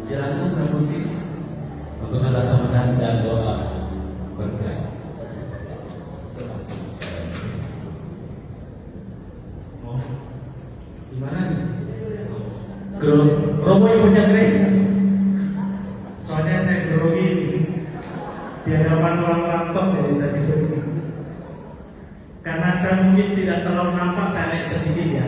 Silakan Kak Musis untuk kata sambutan dan doa berkat. Gimana nih? Romo yang punya gereja. Soalnya saya grogi di hadapan orang laptop jadi saya grogi. Karena saya mungkin tidak terlalu nampak, saya naik sedikit ya.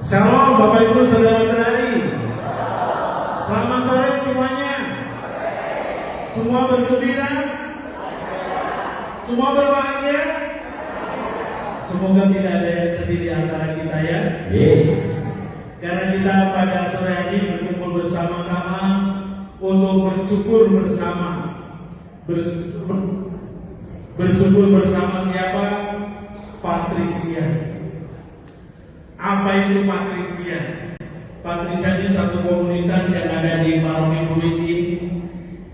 Shalom Bapak Ibu Saudara-saudari. Selamat sore semuanya. Semua bergembira, semua berbahagia. Semoga tidak ada yang sedih di antara kita ya. Karena kita pada sore ini berkumpul bersama-sama untuk bersyukur bersama. Bersyukur bersama siapa? Patrisia. Apa itu Patrisia? Patrisia ini satu komunitas yang ada di Paroki Pluit ini,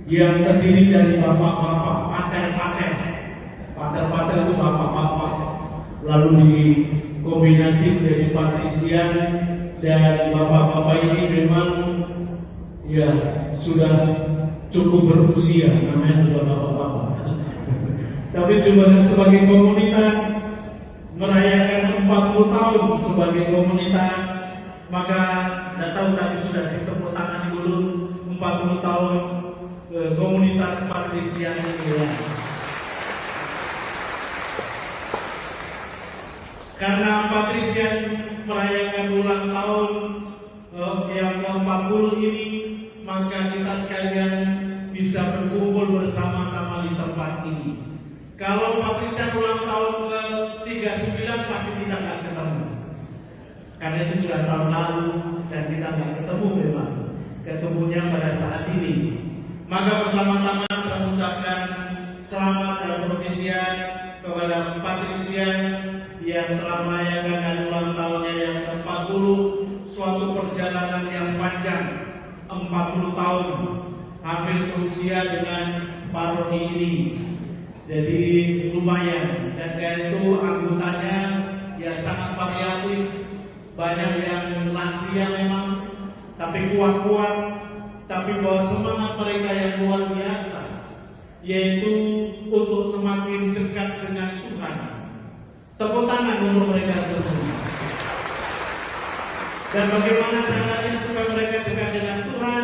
yang terdiri dari bapak-bapak, pater itu bapak-bapak, lalu dikombinasi menjadi patrisian, dan bapak-bapak ini memang ya sudah cukup berusia, namanya juga bapak-bapak. Tapi juga sebagai komunitas merayakan 40 tahun sebagai komunitas, maka tidak tahu tapi sudah ditepuk tangan dulu 40 tahun komunitas patrisian ini ya. Karena patrisian merayakan ulang tahun yang ke-40 ini, maka kita sekalian bisa berkumpul bersama-sama di tempat ini. Kalau patrisian ulang tahun ke-39 pasti kita nggak ketemu, karena itu sudah tahun lalu dan kita nggak ketemu memang. Ketemunya pada saat ini. Maka pertama-tama saya ucapkan selamat dan propesian kepada patrisian yang telah merayakan ulang tahunnya yang ke-40, suatu perjalanan yang panjang, 40 tahun, hampir seusia dengan paroki ini. Jadi lumayan, dan karena itu anggotanya ya sangat variatif, banyak yang lansia memang, tapi kuat-kuat, tapi bahwa semangat mereka yang luar biasa, yaitu untuk semakin dekat dengan Tuhan. Tepuk tangan untuk mereka semua. Dan bagaimana caranya supaya mereka dekat dengan Tuhan,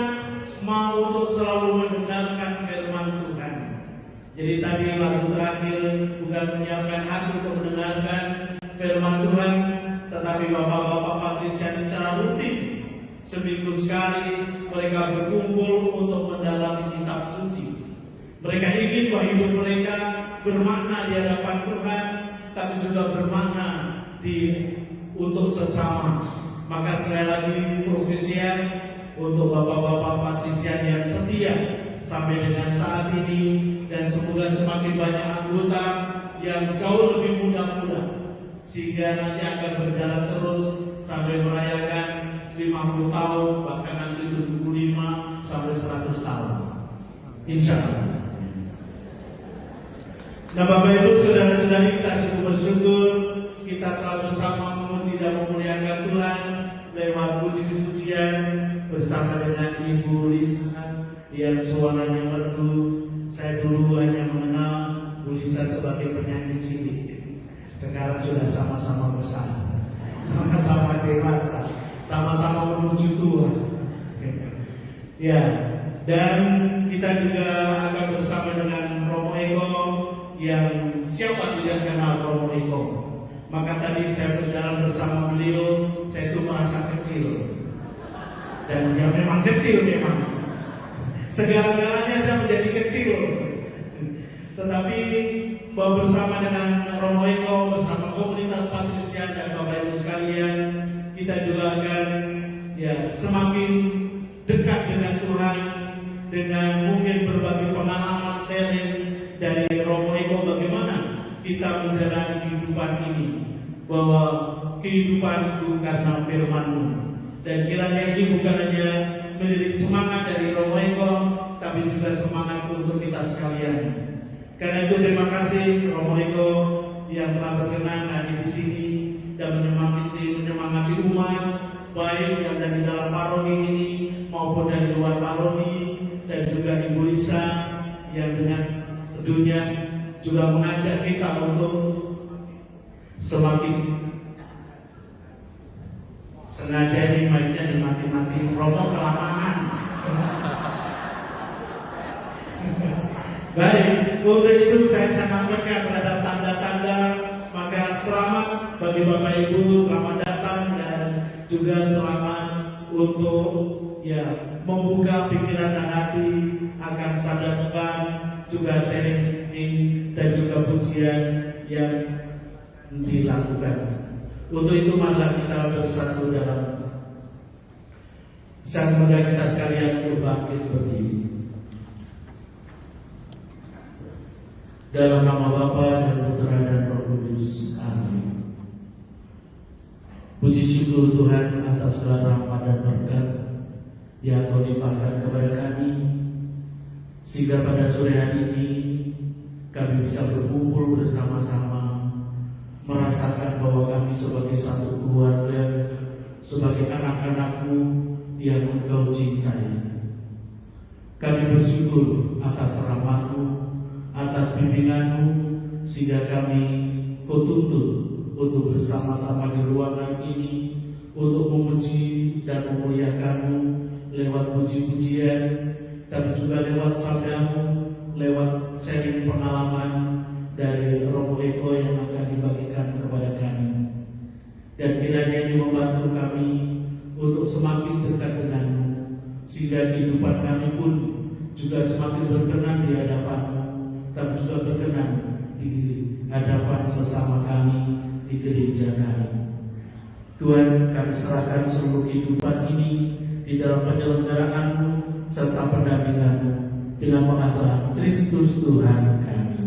mau untuk selalu mendengarkan firman Tuhan. Jadi tadi lagu terakhir bukan menyiapkan hati untuk mendengarkan firman Tuhan, tetapi bapak-bapak patrisian secara rutin seminggu sekali mereka berkumpul untuk mendalami kitab suci. Mereka ingin bahwa hidup mereka bermakna di hadapan Tuhan, tapi juga bermakna untuk sesama. Maka sekali lagi profesian untuk bapak-bapak patrisian yang setia sampai dengan saat ini, dan semoga semakin banyak anggota yang jauh lebih muda-muda, sehingga nanti akan berjalan terus sampai merayakan 50 tahun, bahkan nanti 75 sampai 100 tahun, insya Allah. Nah Bapak Ibu Saudara-saudari, kita sungguh bersyukur kita telah bersama memuji dan memuliakan Tuhan lewat puji-pujian bersama dengan Ibu Lisa yang suaranya merdu. Saya dulu hanya mengenal Bu Lisa sebagai penyanyi cilik, sekarang sudah sama-sama besar, sama-sama dewasa, sama-sama menuju tua. Ya, dan kita juga akan bersama dengan Romo Eko, yang siapa tidak kenal Romo Eko. Maka tadi saya berjalan bersama beliau, saya itu merasa kecil, dan dia memang kecil memang. Segala-galanya saya menjadi kecil. Tetapi bahwa bersama dengan Romo Eko, bersama komunitas patrisian dan Bapak Ibu sekalian, kita juga akan ya semakin dekat dengan Tuhan, dengan mungkin berbagai pengalaman sharing dari Romo Eko bagaimana kita menjalani kehidupan ini, bahwa kehidupan itu karena firman-Mu. Dan kiranya ini bukan hanya menjadi semangat dari Romo Eko, tapi juga semangat untuk kita sekalian. Karena itu terima kasih Romo Eko yang telah berkenan hadir di sini dan menyemangati umat baik yang dari dalam paroki ini maupun dari luar paroki, dan juga Ibu Lisa yang dengan tentunya juga mengajak kita untuk semakin sengaja ini mainnya dimati-mati rokok kelamaan. Baik, untuk itu saya sangat peka terhadap tanda-tanda. Maka selamat bagi Bapak Ibu, selamat datang, dan juga selamat untuk membuka pikiran dan hati akan sabda Tuhan, juga sharing dan juga pujian yang dilakukan. Untuk itu marilah kita bersatu dalam semoga kita sekalian untuk bangkit berdiri. Dalam nama Bapa dan Putra dan Roh Kudus. Amin. Puji syukur Tuhan atas segala rahmat dan berkat yang Kau limpahkan kepada kami, sehingga pada sore hari ini kami bisa berkumpul bersama-sama, merasakan bahwa kami sebagai satu keluarga, sebagai anak-anak-Mu yang Engkau cintai. Kami bersyukur atas rahmat-Mu, atas bimbingan-Mu, sehingga kami Kau tuntut untuk bersama-sama di ruangan ini untuk memuji dan memuliakan-Mu lewat puji-pujian, tapi juga lewat sabda-Mu, lewat sharing pengalaman dari Romo Eko yang akan dibagikan kepada kami. Dan kiranya ini membantu kami untuk semakin dekat dengan-Mu, sehingga kehidupan kami pun juga semakin berkenan di hadapan-Mu, tapi juga berkenan di hadapan sesama kami di gereja kami. Tuhan, kami serahkan seluruh kehidupan ini di dalam penyelenggaraan-Mu serta pendampingan-Mu dengan mengatakan Kristus Tuhan kami.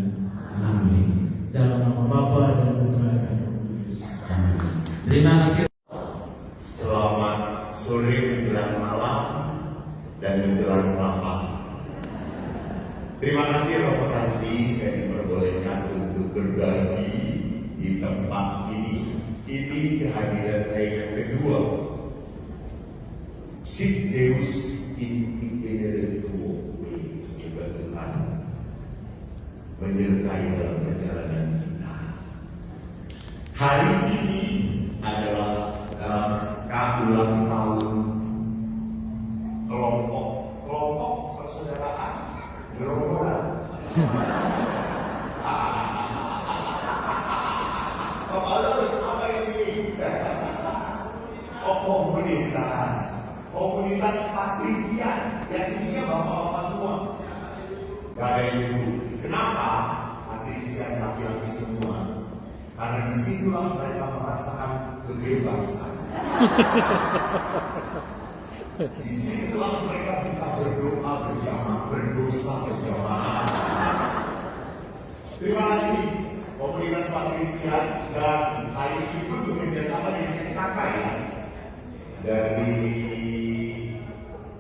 Amin. Dalam nama Bapa dan Putra dan Roh Kudus. Amin. Terima kasih. Selamat sore menjelang malam dan menjelang malam. Terima kasih Romo Kasih, saya diperbolehkan untuk berbagi di tempat ini. Ini kehadiran saya yang kedua. Sit Deus in itinere tuo, semoga Tuhan menyertai dalam perjalanan kita. Hari ini adalah dalam ulang tahun kelompok persaudaraan gerombolan. Apa ini? Komunitas patrisian yang isinya bapak-bapak semua. Gak ada yang itu. Kenapa? Patrisian laki-laki semua. Karena disitulah mereka merasakan kebebasan. Disitulah mereka bisa berdoa berjamaah, berdosa berjamaah. Terima kasih komunitas patrisian, dan hari ini pun bekerjasama dengan SKK ya, dari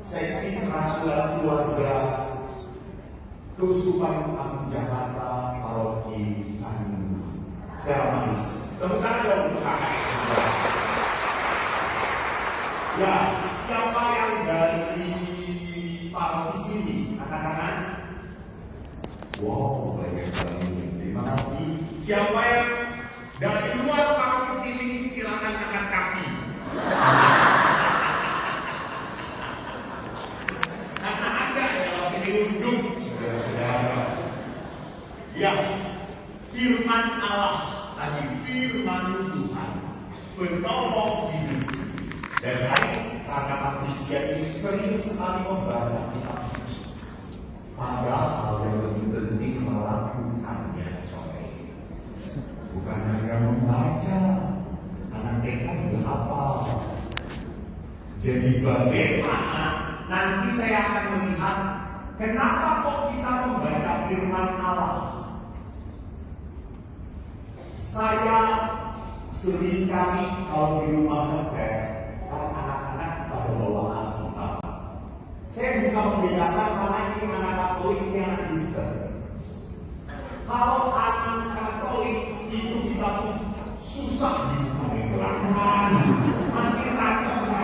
seksi kerasulan keluarga Keuskupan Agung Jakarta Paroki Sandu. Secara manis, tepuk tangan dong untuk kakak semua. Ya, siapa yang dari paroki sini? Angkat tangan. Wow, banyak sekali. Terima kasih. Siapa yang dari luar paroki sini? Silakan angkat kaki. Karena Anda adalah penyelundup, saudara-saudara. Ya, firman Allah tadi, firman Tuhan penolong hidup. Dan hari karena manusia ini sering sekali membaca kitab suci, padahal yang lebih penting melakukannya, coy. Bukan hanya membaca, anak TK juga hafal. Jadi bagaimana nanti saya akan melihat kenapa kok kita membaca firman Allah. Saya sering kali kalau di rumah ngepet, anak-anak pada bawa Alkitab. Saya bisa membedakan mana ini anak Katolik, ini anak Kristen. Kalau anak Katolik itu kita susah dibuka, masih ragu.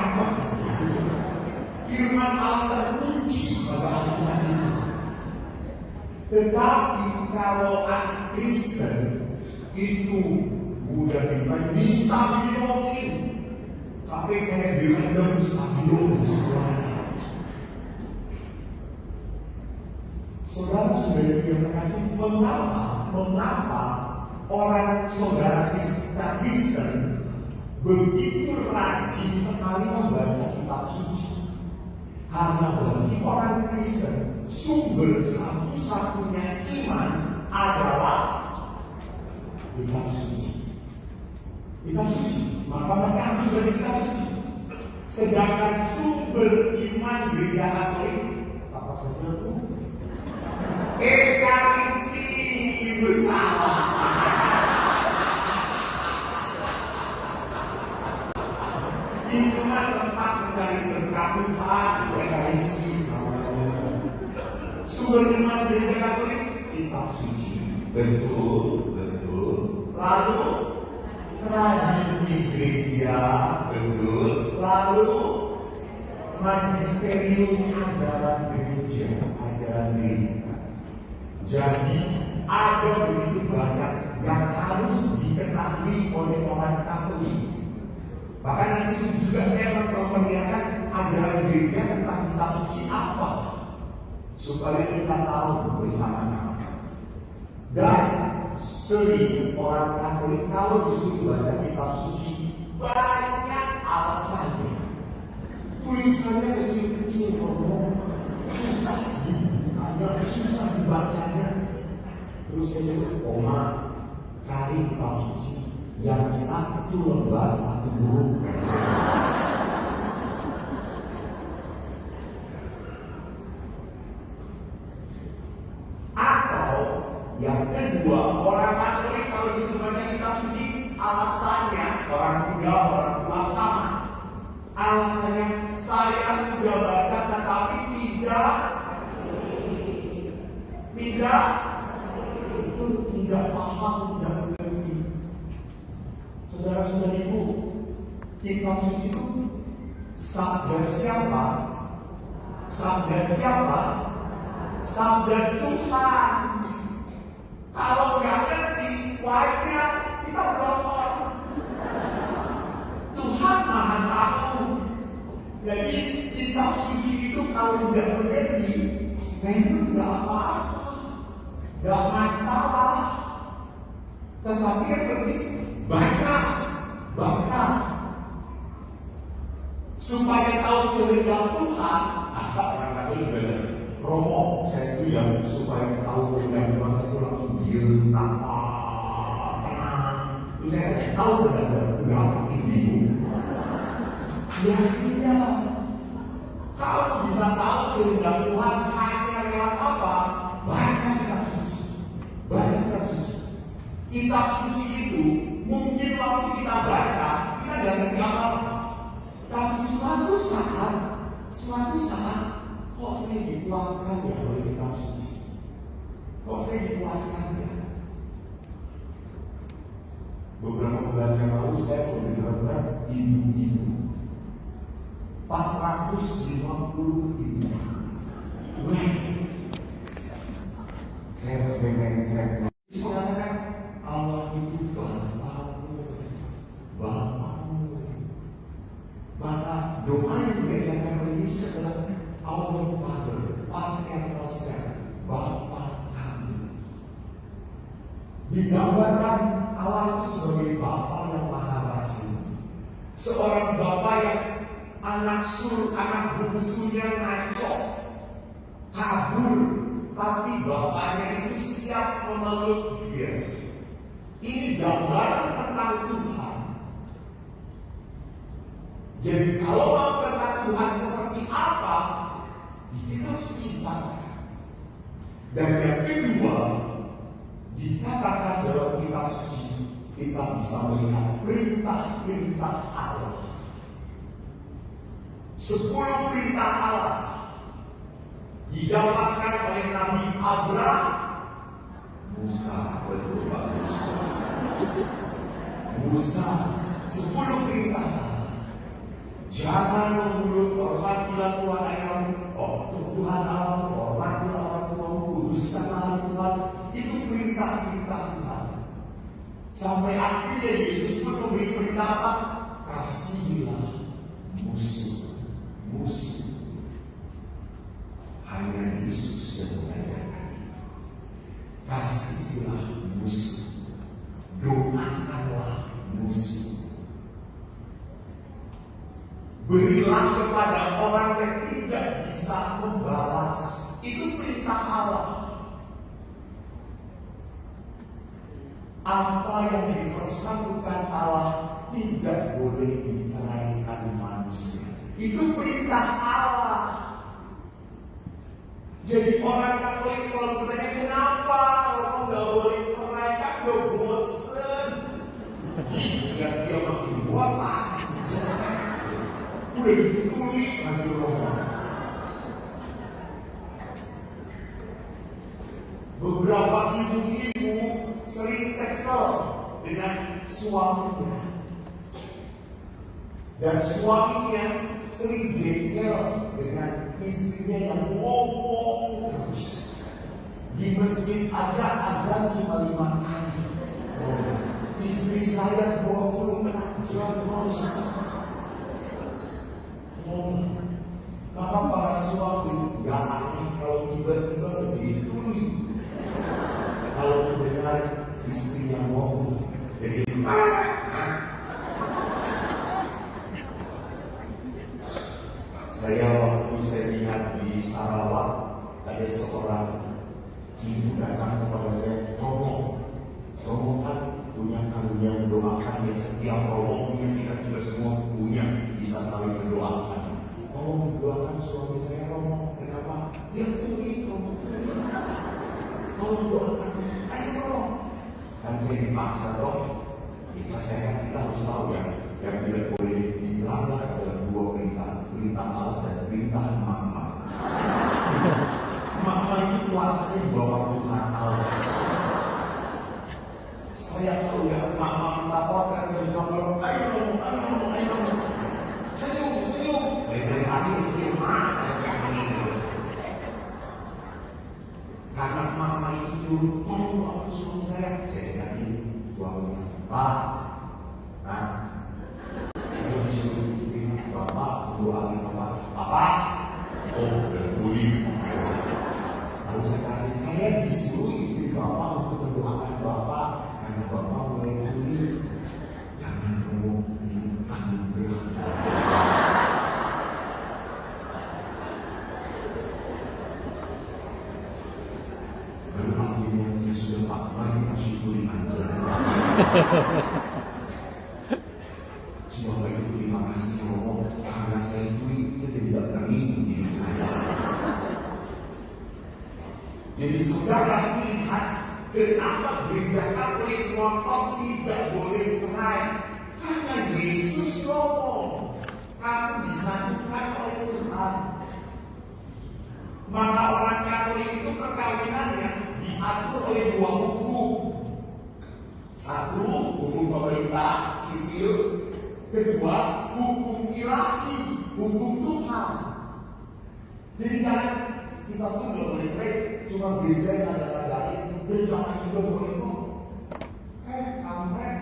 Tetapi kalau anak Kristen itu mudah dimana stabiliokin sampai kayak direndam stabilo di sekolahnya. Saudara-saudari yang terkasih, mengapa orang saudara kita Kristen begitu rajin sekali membaca kitab suci? Karena bagi orang Kristen sumber satu-satunya iman adalah kitab suci. Kitab suci, maka mereka harus baca kitab suci. Sedangkan sumber iman gereja Katolik apa saja itu? Ekaristi, ibu salah. Lingkungan tempat mencari berkat Tuhan, Ekaristi. Sumber iman gereja Katolik kitab suci. Betul. Lalu tradisi gereja, betul. Lalu magisterium ajaran gereja, ajaran gereja. Jadi ada begitu banyak yang harus diketahui oleh orang Katolik. Bahkan nanti juga saya memperlihatkan ajaran gereja tentang kitab suci apa, supaya kita tahu bersama-sama. Dan sering orang Katolik kalau disuruh baca kitab suci banyak alasannya. Tulisannya kecil-kecil, susah dibukanya, susah dibacanya. Terus saya bilang, Oma, cari kitab suci yang satu lembar, satu huruf. Atau yang kedua, orang Katolik kalau disuruh baca kitab suci, alasannya orang muda, orang tua sama. Alasannya saya sudah baca tetapi tidak paham, tidak mengerti. Saudara-saudariku, kitab suci itu sabda siapa? Sabda Tuhan. Kalau nggak ngerti, wajar kita berdoa. Tuhan Maha Tahu. Jadi kitab suci itu kalau tidak mengerti, memang nggak apa-apa, nggak masalah. Tetapi yang penting baca supaya tahu kehendak Tuhan. Apa orang kata benar? Romo, saya itu yang supaya tahu kehendak Tuhan, saya itu langsung diam, tenang. Terus saya tahu benar-benar makin bingung. Ya tidak. Kalau bisa tahu kehendak Tuhan hanya lewat apa? Baca kitab suci. Kitab suci itu mungkin waktu kita baca kita tidak ngerti apa-apa. Tapi suatu saat kok saya dikuatkan ya oleh kitab suci? Kok saya dikuatkan ya? Beberapa bulan yang lalu saya benar-benar ibu-ibu 450 ibu. Saya sebenarnya saya mengatakan Allah itu Bapakmu. Maka doa yang diajarkan oleh Yesus adalah Our Father, Pater Noster, Bapa kami. Digambarkan Allah itu sebagai Bapa yang Maha Rahim. Seorang Bapa yang anak bungsunya ngaco, kabur, tapi bapaknya itu siap memeluk dia. Ini gambaran tentang Tuhan. Jadi kalau mau tentang Tuhan seperti apa, kita harus cinta. Dan yang kedua, dikatakan dalam kitab suci, kita bisa melihat perintah-perintah Allah. 10 perintah Allah didapatkan oleh Nabi Abraham, Musa, betul bagus Musa, 10 perintah Allah. Jangan membunuh, hormatilah Tuhan Allah, hormatilah orang tuamu, kuduskanlah Tuhan Sampai akhirnya Yesus pun memberi perintah, kasihilah musuh. Hanya Yesus yang mengajarkan itu. Kasihilah musuh. Doakanlah musuh. Berilah kepada orang yang tidak bisa membalas. Itu perintah Allah. Apa yang dipersanggupan Allah tidak boleh diceraikan manusia. Itu perintah Allah. Jadi orang Katolik selalu bertanya, kenapa orang nggak boleh cerai? Kan udah bosen. Dia makin buat lagi cerai. Udah ditulis lagi orang. Beberapa ibu-ibu sering kesel dengan suaminya. Dan suaminya sering jengkel dengan istrinya yang ngomong terus. Di masjid aja azan cuma 5 kali. Istri saya 24 jam terus ngomong. Maka para suami gak aneh kalau tiba-tiba menjadi tuli kalau mendengar istrinya ngomong. Jadi waktu saya lihat di Sarawak, ada seorang ibu datang kepada saya, Romo kan punya karunia mendoakan, ya setiap Romo punya, kita juga semua punya, bisa saling mendoakan. Romo mendoakan suami saya, Romo, kenapa? Dia tuli, Romo. Tolong doakan, ayo Romo. Kan saya dipaksa dong. Kita harus tahu ya, yang tidak boleh dilanggar adalah 2 perintah. Perintah Allah dan perintah mama. Mama itu kuasanya di bawah Tuhan Allah. Saya tahu ya, mama minta potret dari soal, ayo. Senyum. Dari hati istri karena mama itu tolong aku suami saya ingatin suaminya, Pak, saya disuruh istri Bapak doain Bapak. Oh, udah tuli. Lalu saya disuruh istri Bapak untuk mendoakan Bapak karena Bapak mulai tuli. Jangan ngomong ini anugerah. Berarti dia sudah Pak, mari kita syukuri anugerah. Semoga itu terima kasih Romo, karena saya tuli, saya tidak berani hidup saya. Jadi saudara lihat kenapa gereja Katolik ngotot tidak boleh cerai, karena Yesus ngomong kamu disatukan oleh Tuhan. Maka orang Katolik itu perkawinannya diatur oleh 2 hukum. 1, hukum pemerintah sipil. 2, hukum ilahi, hukum Tuhan. Jadi jangan kita pun nggak boleh cerai, cuma gereja yang ada-adain, dan jangan juga boleh kok. Kampret.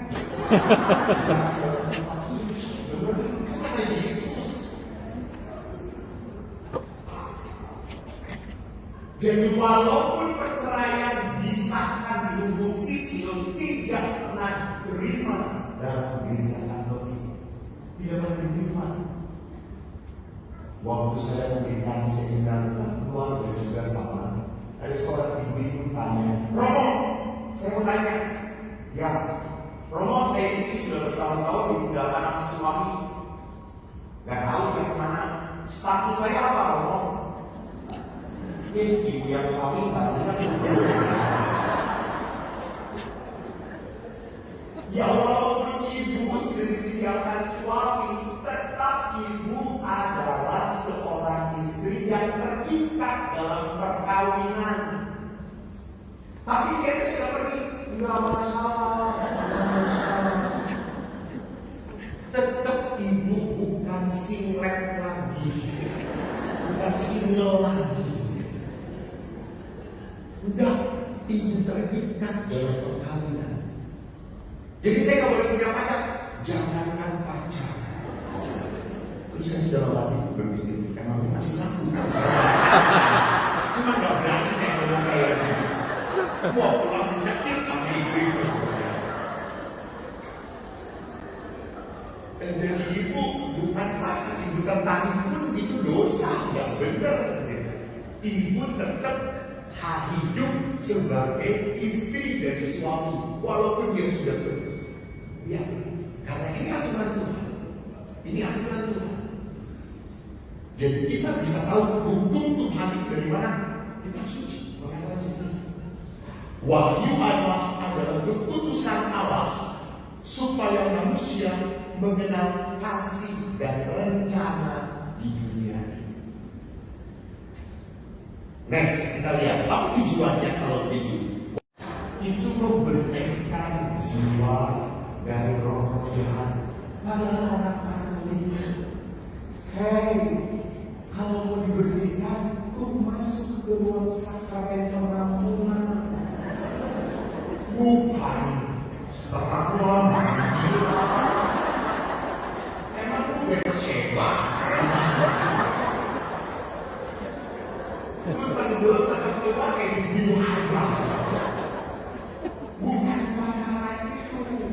Jangan boleh tempat suci. Itu kata Yesus. Jadi walaupun perceraian disahkan di hukum sipil, tidak pernah diterima dalam gereja Katolik. Tidak pernah diterima. Waktu saya memberikan seminar keluarga juga sama, ada seorang ibu-ibu tanya, Romo, saya mau tanya, ya, Romo saya ini sudah bertahun-tahun ditinggalkan sama suami, gak tahu ya kemana, status saya apa Romo? Ibu yang kawin katanya ya walaupun ibu sudah ditinggalkan suami, tetap ibu adalah seorang istri yang terikat dalam perkawinan. Tapi dia sudah pergi, nggak masalah. Tetap ibu bukan singlet lagi, bukan single lagi. Udah ibu terikat dalam perkawinan. Jadi saya nggak boleh punya pacar. Jangankan pacar. Terus saya dalam hati berpikir, emang ini masih laku kan? Cuma nggak berani saya ngomong kayak gitu. Wah, pulang mencekik sama ibu. Dan jadi ibu bukan pacar, ibu tertarik pun itu dosa, nggak benar. Ibu tetap hidup sebagai istri dari suami, walaupun dia sudah pergi. Ya, karena ini aturan Tuhan. Ini aturan Tuhan. Jadi kita bisa tahu hukum Tuhan itu dari mana? Kitab suci mengatakan seperti wahyu adalah keputusan Allah supaya manusia mengenal kasih dan rencana di dunia ini. Next, kita lihat apa tujuannya kalau begitu. Itu membersihkan jiwa dari roh jahat. Pada anak-anak ini, hey, kalau mau dibersihkan, tuh masuk ke ruang sakramen pengampunan. Bukan setelah lama. Emang udah kecewa. Lu tenggelam keluar kayak dibunuh aja. Bukan masalah itu.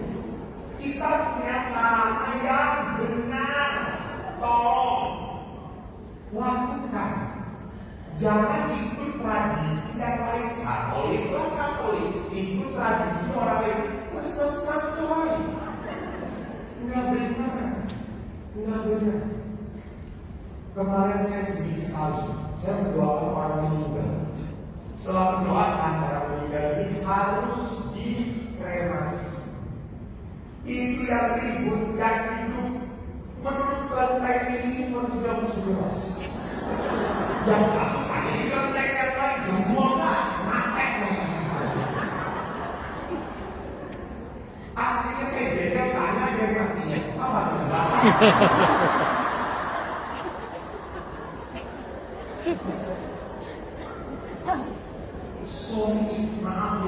Kita punya sarana yang benar. Tolong lakukan. Jangan ikut tradisi yang lain. Katolik, ikut tradisi orang lain. Sesat coy. Nggak benar. Kemarin saya sedih sekali. Saya mendoakan orang meninggal. Setelah mendoakan orang meninggal ini harus dikremasi. Itu yang ribut, yang hidup. Menurut kelenteng ini menurut jam 11. Jam 1 pagi di kelenteng yang lain jam 12. Matek mereka saja. Artinya saya jadi tanya dari artinya apa kembali. Sorry, maaf.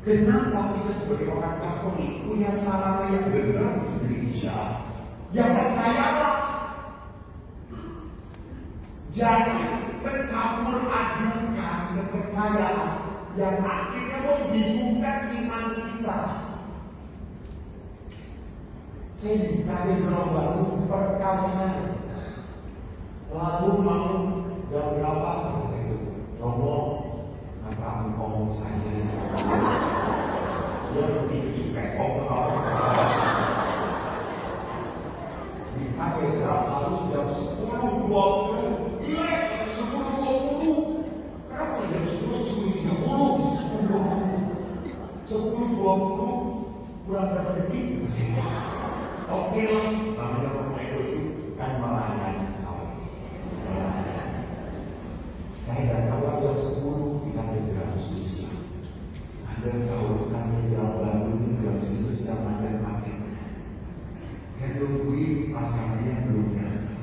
Kenapa kita sebagai orang Katolik punya sarana yang benar di gereja? Yang percayalah, jangan mencampur adukan kepercayaan yang akhirnya membingungkan iman kita. Saya dikasih orang baru perkawinan, lalu mau jam berapa? Saya itu ngomong apa ngomong saya. Dia begitu juga ngomong. Di katedral harus jam 10.20. Gila, 10.20. Kenapa jam 10.30? 10.20 kurang berapa detik? Oke lah, namanya Romeo itu kan melayani kawan. Saya dan kawan jam 10 di katedral suci. Anda tahu katedral baru ini jam 10 sedang macet-macet. Saya nungguin pasangannya belum datang.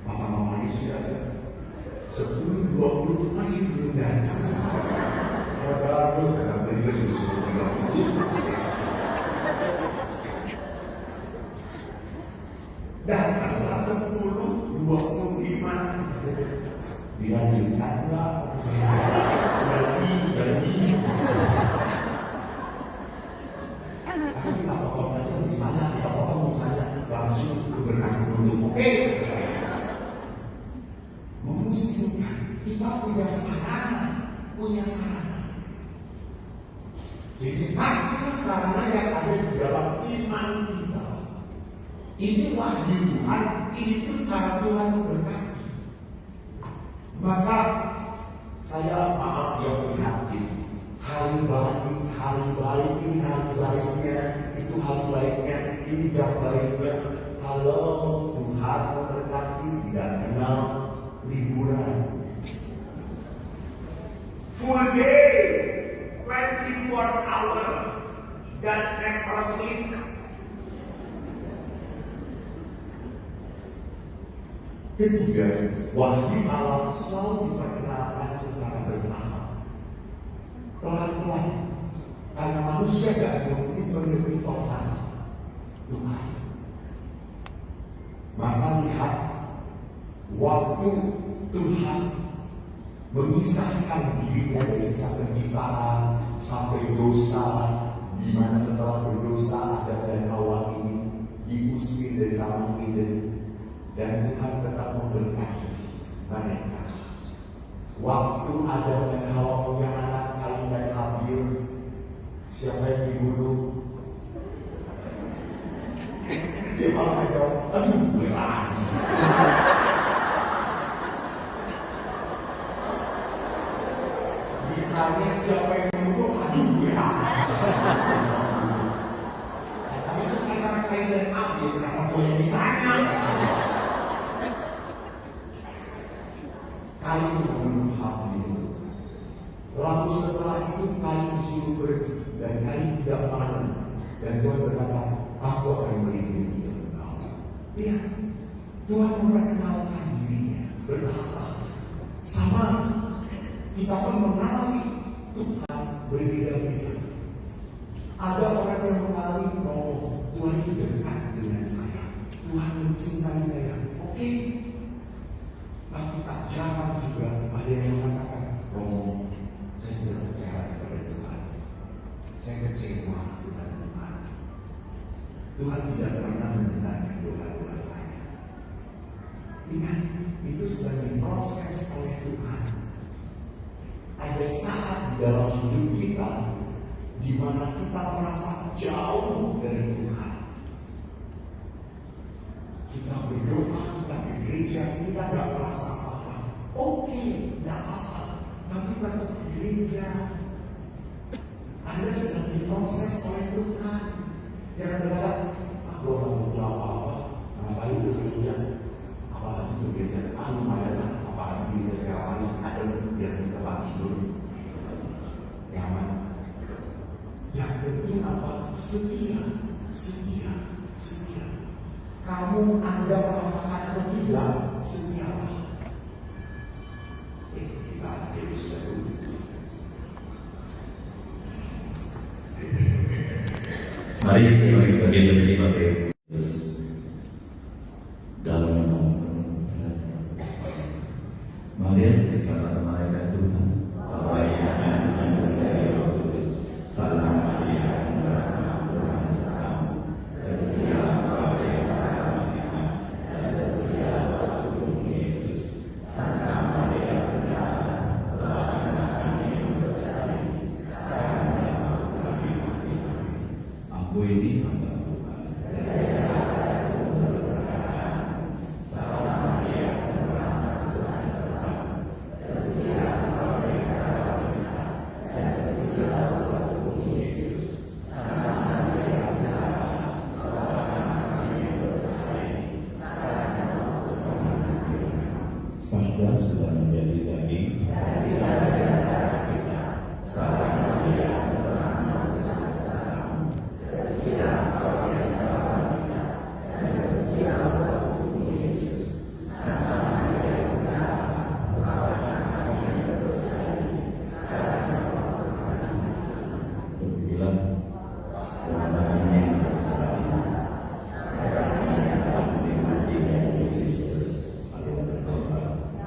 Papa mamanya sudah ada. 10.20 masih belum datang. Baru kata beliau 10.30. Datanglah 10.25. Dilanjutkan enggak? Ganti. Tapi kita potong aja di sana, langsung berkata dulu. Oke, memusingkan. Kita punya sarana. Jadi makin sarana yang ada di dalam iman kita. Ini wahyu Tuhan, ini pun cara Tuhan memberkati. Maka saya maaf yang prihatin. Hari baik ini hari baiknya, itu hari baiknya, ini jam baiknya. Halo, Tuhan memberkati, tidak kenal liburan. Full day, 24 hour, dan never sleep. Ketiga, wahyu Allah selalu diperkenalkan secara bertahap. Pelan-pelan. Manusia gak mungkin mengerti total Tuhan. Maka lihat, waktu Tuhan memisahkan dirinya dari sang penciptaan sampai dosa, di mana setelah berdosa Adam dan Hawa ini diusir dari Taman Eden, dan Tuhan tetap memberkati mereka. Waktu Adam dan Hawa punya anak Kain dan Habil, siapa yang dibunuh? Dia malah jawab, aduh berat. Ditanya siapa yang membunuh, aduh berat. Tapi itu antara Kain dan Habil, kenapa gue yang ditanya? Kain membunuh Habil. Lalu setelah itu Kain disuruh pergi, dan Kain tidak mau. Dan Tuhan berkata, aku akan melindungi engkau. Lihat, Tuhan memperkenalkan dirinya bertahap. Sama, kita pun mengalami Tuhan berbeda-beda. Ada orang yang mengalami, oh Tuhan itu dekat dengan saya, Tuhan mencintai saya. Oke. Tapi tak jarang juga ada yang mengatakan, oh saya tidak percaya kepada Tuhan. Saya kecewa dengan Tuhan. Tuhan tidak pernah mendengarkan doa-doa saya. Ingat, itu sedang diproses oleh Tuhan. Ada saat di dalam hidup kita di mana kita merasa jauh dari Tuhan. Kita berdoa, kita di gereja, kita tidak merasa apa-apa. Oke, tidak apa-apa. Tapi tetap di gereja. Anda sedang diproses oleh Tuhan. Jangan berkata, aku tidak butuh apa-apa. Ngapain itu gereja? Apalagi itu gereja? Lumayan lah. Apalagi gereja sekarang manis ada biar di tempat tidur. Nyaman. Yang penting apa? Setia. Setia. Setia. Kamu Anda merasakan atau tidak? Setialah. Kita jadi sudah dulu. Mari kita bagian dari Matius dalam nama mari kita menaikkan Tuhan bahwa ia akan mengandung dari Roh Kudus. Salam Maria, berkah Tuhan sertamu, terpujilah engkau di antara wanita, dan terpujilah buah tubuhmu Yesus. Santa Maria, Bunda Allah, doakanlah kami yang berdosa ini, sekarang dan waktu kami mati. Aku ini hamba Tuhan. Sabda sudah menjadi daging. Salam Maria, berbilang bahwa ini bersalah.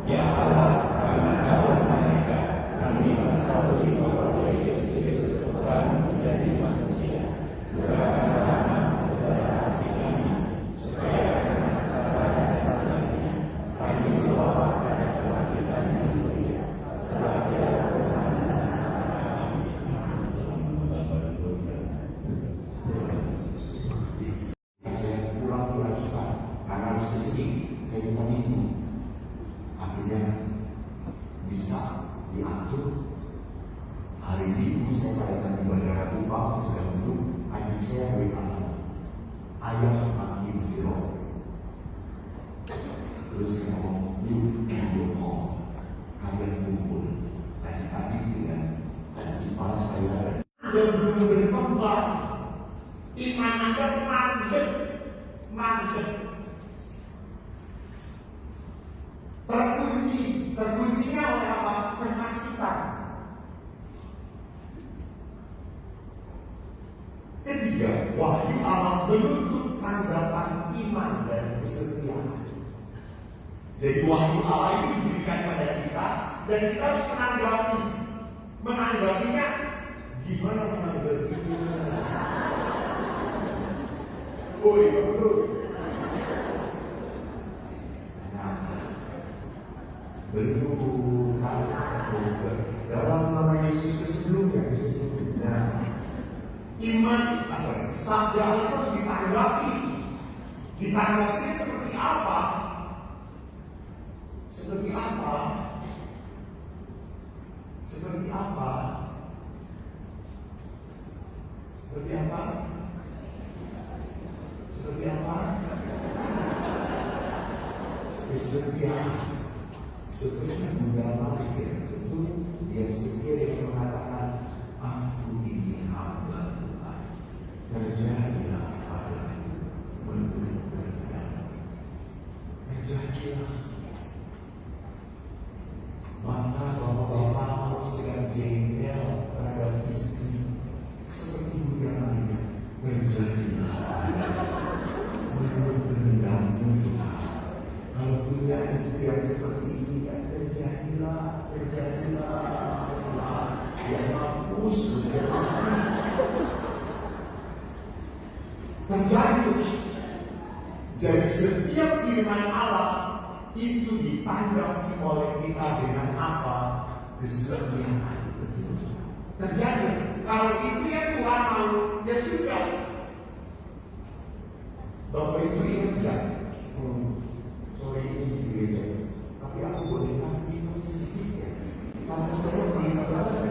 Ya Allah, karena Kau mereka, kami mengetahui bahwa Yesus Tuhan menjadi manusia. Bukakanlah anak kepada hati kami, supaya karena salah dan salahnya kami berdoa pada kebangkitan yang mulia. Sebab Dia Tuhan dan kami. Saya pulang tidak suka karena harus kesini. Saya minta minum. Akhirnya bisa diatur. Hari Minggu saya pada saat di Bandara Kupang, saya sedang duduk. Adik saya berkata, ayah makin hero. Terus saya ngomong, you video call. Kalian kumpul. Adik-adik dengan adik ipar saya. Anda belum berkembang. Iman Anda mandek. Mandek. Terkuncinya oleh apa? Kesakitan. dia, wahyu Allah menuntut tanggapan iman dan kesetiaan. Jadi wahyu Allah itu diberikan pada kita dan kita harus menanggapi. Menanggapinya gimana menanggapinya? Oh iya betul. Nah, belum dalam nama Yesus sebelumnya disebut. Nah, iman sabda Allah harus ditanggapi. Ditanggapinya seperti apa? Seperti apa? Seperti apa? Seperti apa? Seperti apa? Kesetiaan. Seperti Bunda Maria itu yang setia yang mengatakan, aku ini hamba Tuhan, terjadilah padaku menurut kehendak-Mu. Terjadilah. Maka bapak-bapak harus dengan jengkel terhadap istri seperti Bunda Maria, terjadilah menurut kehendak-Mu Tuhan. Kalau punya istri yang seperti ini, terjadilah. Dia mampus, terjadilah. Jadi setiap firman Allah itu ditanggapi oleh kita dengan apa? Kesetiaan. Betul. Terjadi. Kalau itu yang Tuhan mau, ya sudah. Bapak itu ingat tidak? Sore ini di gereja, tapi aku boleh minum sedikit ya. Karena saya belum banget.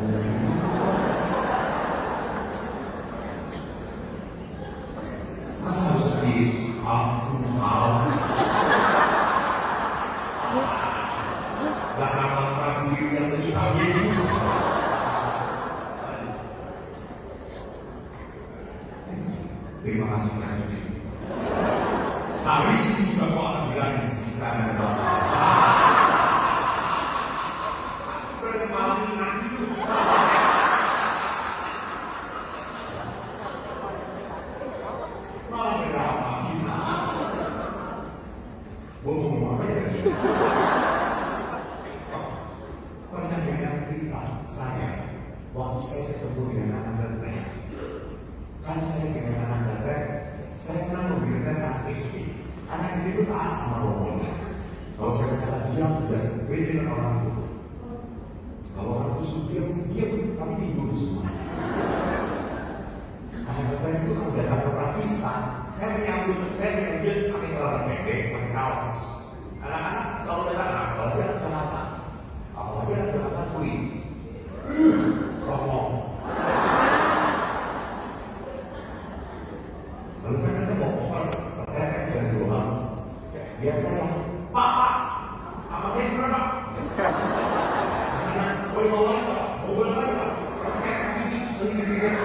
Masa harus sedih? Aku mau. Garapan prajurit yang menyikap Yesus. Terima kasih prajurit. Hari ini juga kau akan bilang di sekitar Bapak. Seperti malam ini nanti itu. Malam berapa kita? Ngomong apa ya? Pernah dengar cerita saya waktu saya ketemu dengan anak jatret. Kan saya dengan anak jatret, saya senang memberikan anak istri. Anak istri itu taat sama romonya. Kalau saya kata diam, dan beda dengan orang itu. Kalau orang itu suruh diam, tapi tidur semua. Anak jatret itu kalau datang ke Pratista, saya menyambut pakai celana pendek, pakai kaos. Anak-anak selalu datang, apalagi anak celana. Apalagi ada anak kuih, somong. Lalu kan ada bawa mereka juga doang. Biar saya, Pak, sama saya gimana Pak? Boleh bawa Pak? Boleh bawa Pak? Kalau saya kasih tips, ini kasih dia.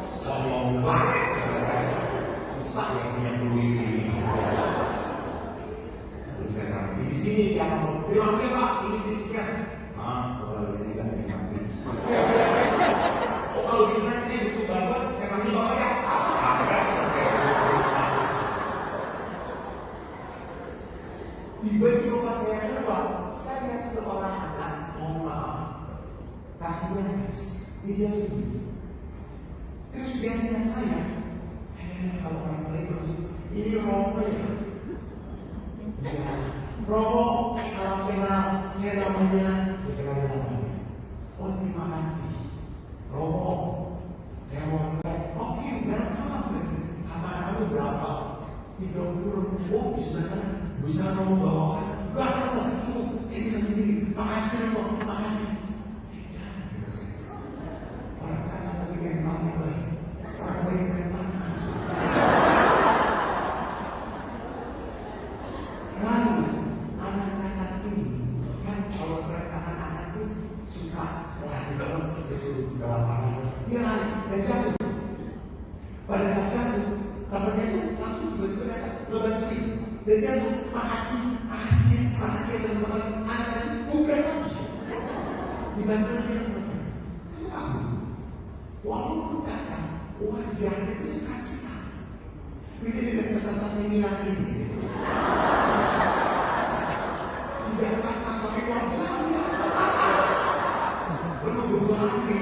Somong banget. Susah yang punya duit ini. Lalu saya taruh di sini yang mau. Terima kasih Pak, ini tipsnya. Kalau di sini kan memang tips. Oh kalau di mana saya butuh bantuan, saya panggil Bapak ya. Tiba-tiba pas saya keluar, saya lihat seorang anak, mohon maaf, kakinya tidak begini. Terus dia lihat saya, kalau orang baik langsung, ini Romo ya? Ya, Romo, salam kenal, saya namanya, dikenal namanya. Oh terima kasih, Romo, saya mau lihat, oke, berapa? Apa kamu berapa? 30. Oh bisa Romo bawakan? Enggak, cukup, saya bisa sendiri. Makasih Romo, makasih. Orang kaya tapi memang baik. Orang baik memang harus. Lalu anak-anak ini kan kalau mereka anak-anak itu suka lari dalam sesuatu dalam angin, dia lari dan jatuh. Pada saat jatuh, kabarnya itu langsung tiba-tiba datang ngebantuin dan dia langsung makasih teman-teman. Anak itu bukan lagi. dibantu aja teman-teman. Kamu, walaupun kakak wajahnya itu sukacita. Beda dengan peserta seminar ini. Tidak kata tapi wajahnya penuh berbagi.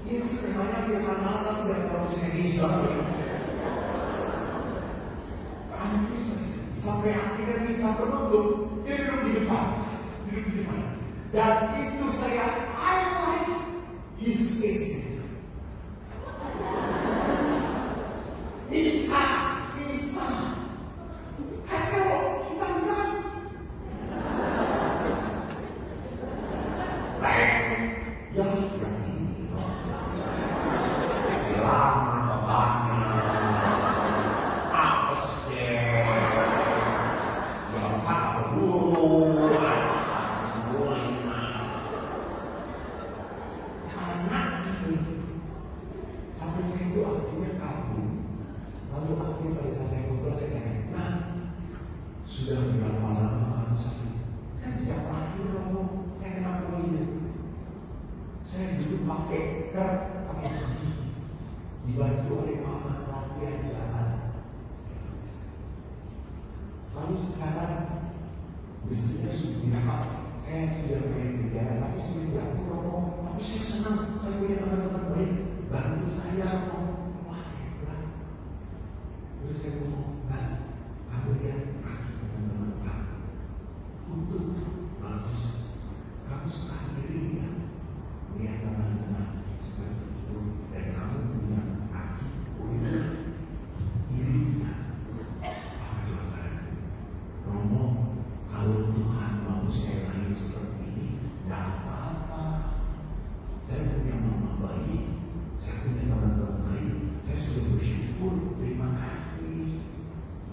Iya sih, temanya firman Allah tidak terlalu serius banget. Sampai akhirnya bisa penutup, dia duduk di depan. Dan itu saya highlight his face. Bisa. Kan kalau kita bisa, yang ini loh. Selamat bapaknya. Apes deh. Yang tak berburu. Semuanya. Anak ini. Sampai saya itu akhirnya kabur. Lalu akhirnya pada saat saya ngobrol, saya tanya, nah, sudah berapa lama kamu sakit? Kan sejak lahir Romo, saya kena polio. Saya dulu pakai besi, dibantu oleh mama latihan jalan. Lalu sekarang besinya sudah dilepas. Saya sudah mulai berjalan, tapi sudah tidak Romo. Tapi saya senang, saya punya teman-teman baik, bantu saya Romo. Wah, hebat. Terus saya ngomong, nah, kamu lihat teman-teman kamu, untuk bagus, kamu suka diri ya, lihat teman-teman seperti itu, dan kamu punya kaki, punya dirinya. Apa jawaban? Romo, kalau Tuhan mau saya lahir seperti ini, tidak apa-apa. Saya punya mama baik, saya punya teman-teman baik, saya sudah bersyukur, terima kasih.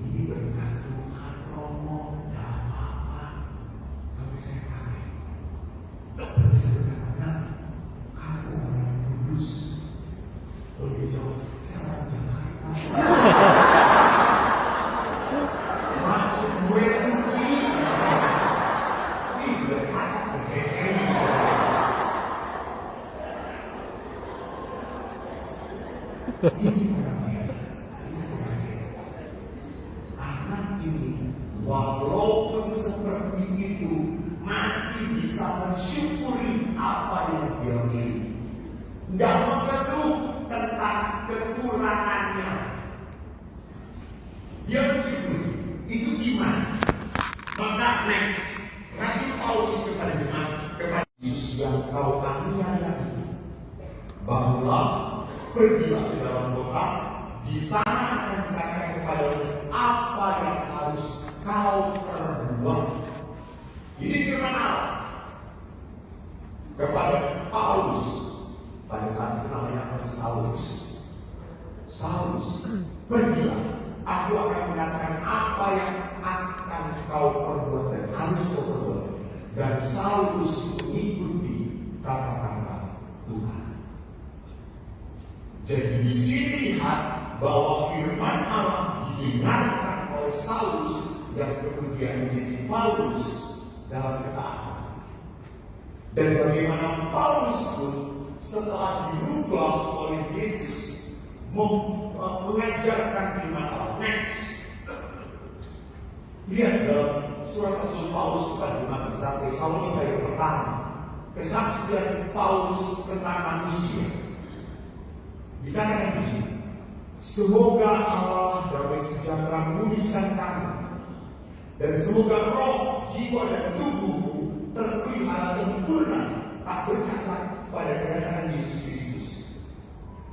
Ini berkat Tuhan, Romo, tidak apa-apa. Sampai saya kaget. Tapi saya berkata, kamu orang Kudus. Lalu dia jawab, saya orang Jakarta. Maksud gue suci. Ini udah cacat bercekai. Ini orang hebat. Anak ini walaupun seperti itu masih bisa mensyukuri apa yang dia miliki. Tidak mengeluh tentang kekurangannya. Dia bersyukur. Itu gimana? Maka next, Rasul Paulus kepada jemaat, kepada Yesus yang kau aniaya, bahwa pergilah ke dalam kota, di sana akan dikatakan kepadamu apa yang harus kau perbuat. Ini firman Allah kepada Paulus pada saat itu namanya masih Saulus. Saulus, pergilah, aku akan mengatakan apa yang akan kau perbuat dan harus kau perbuat. Dan Saulus mengikuti kata-kata Tuhan. Jadi di sini lihat bahwa firman Allah didengarkan oleh Saulus yang kemudian menjadi Paulus dalam ketaatan. Dan bagaimana Paulus pun setelah dirubah oleh Yesus mengajarkan firman Allah. Next, lihat dalam surat Rasul Paulus kepada jemaat besar Tesalonika yang pertama, kesaksian Paulus tentang manusia. Dikatakan begini, semoga Allah damai sejahtera menguniskan kamu, dan semoga roh, jiwa, dan tubuhmu terpelihara sempurna, tak bercacat pada kedatangan Yesus Kristus.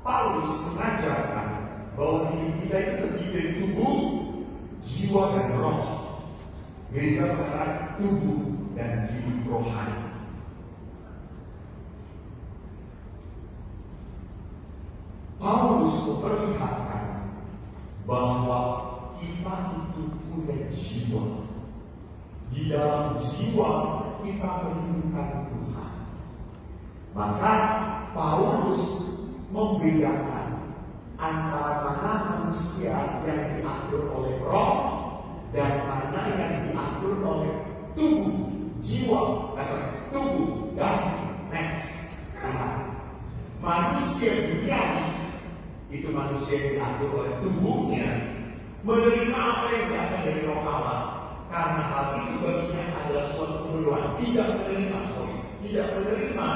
Paulus mengajarkan bahwa hidup kita itu terdiri dari tubuh, jiwa, dan roh. Gereja mengatakan tubuh dan hidup rohani. Paulus memperlihatkan bahwa kita itu punya jiwa. Di dalam jiwa kita merindukan Tuhan. Maka Paulus membedakan antara mana manusia yang diatur oleh roh dan mana yang diatur oleh tubuh, jiwa, itu manusia yang diatur oleh tubuhnya menerima apa yang berasal dari Roh Allah, karena hal itu baginya adalah suatu kebodohan. Tidak menerima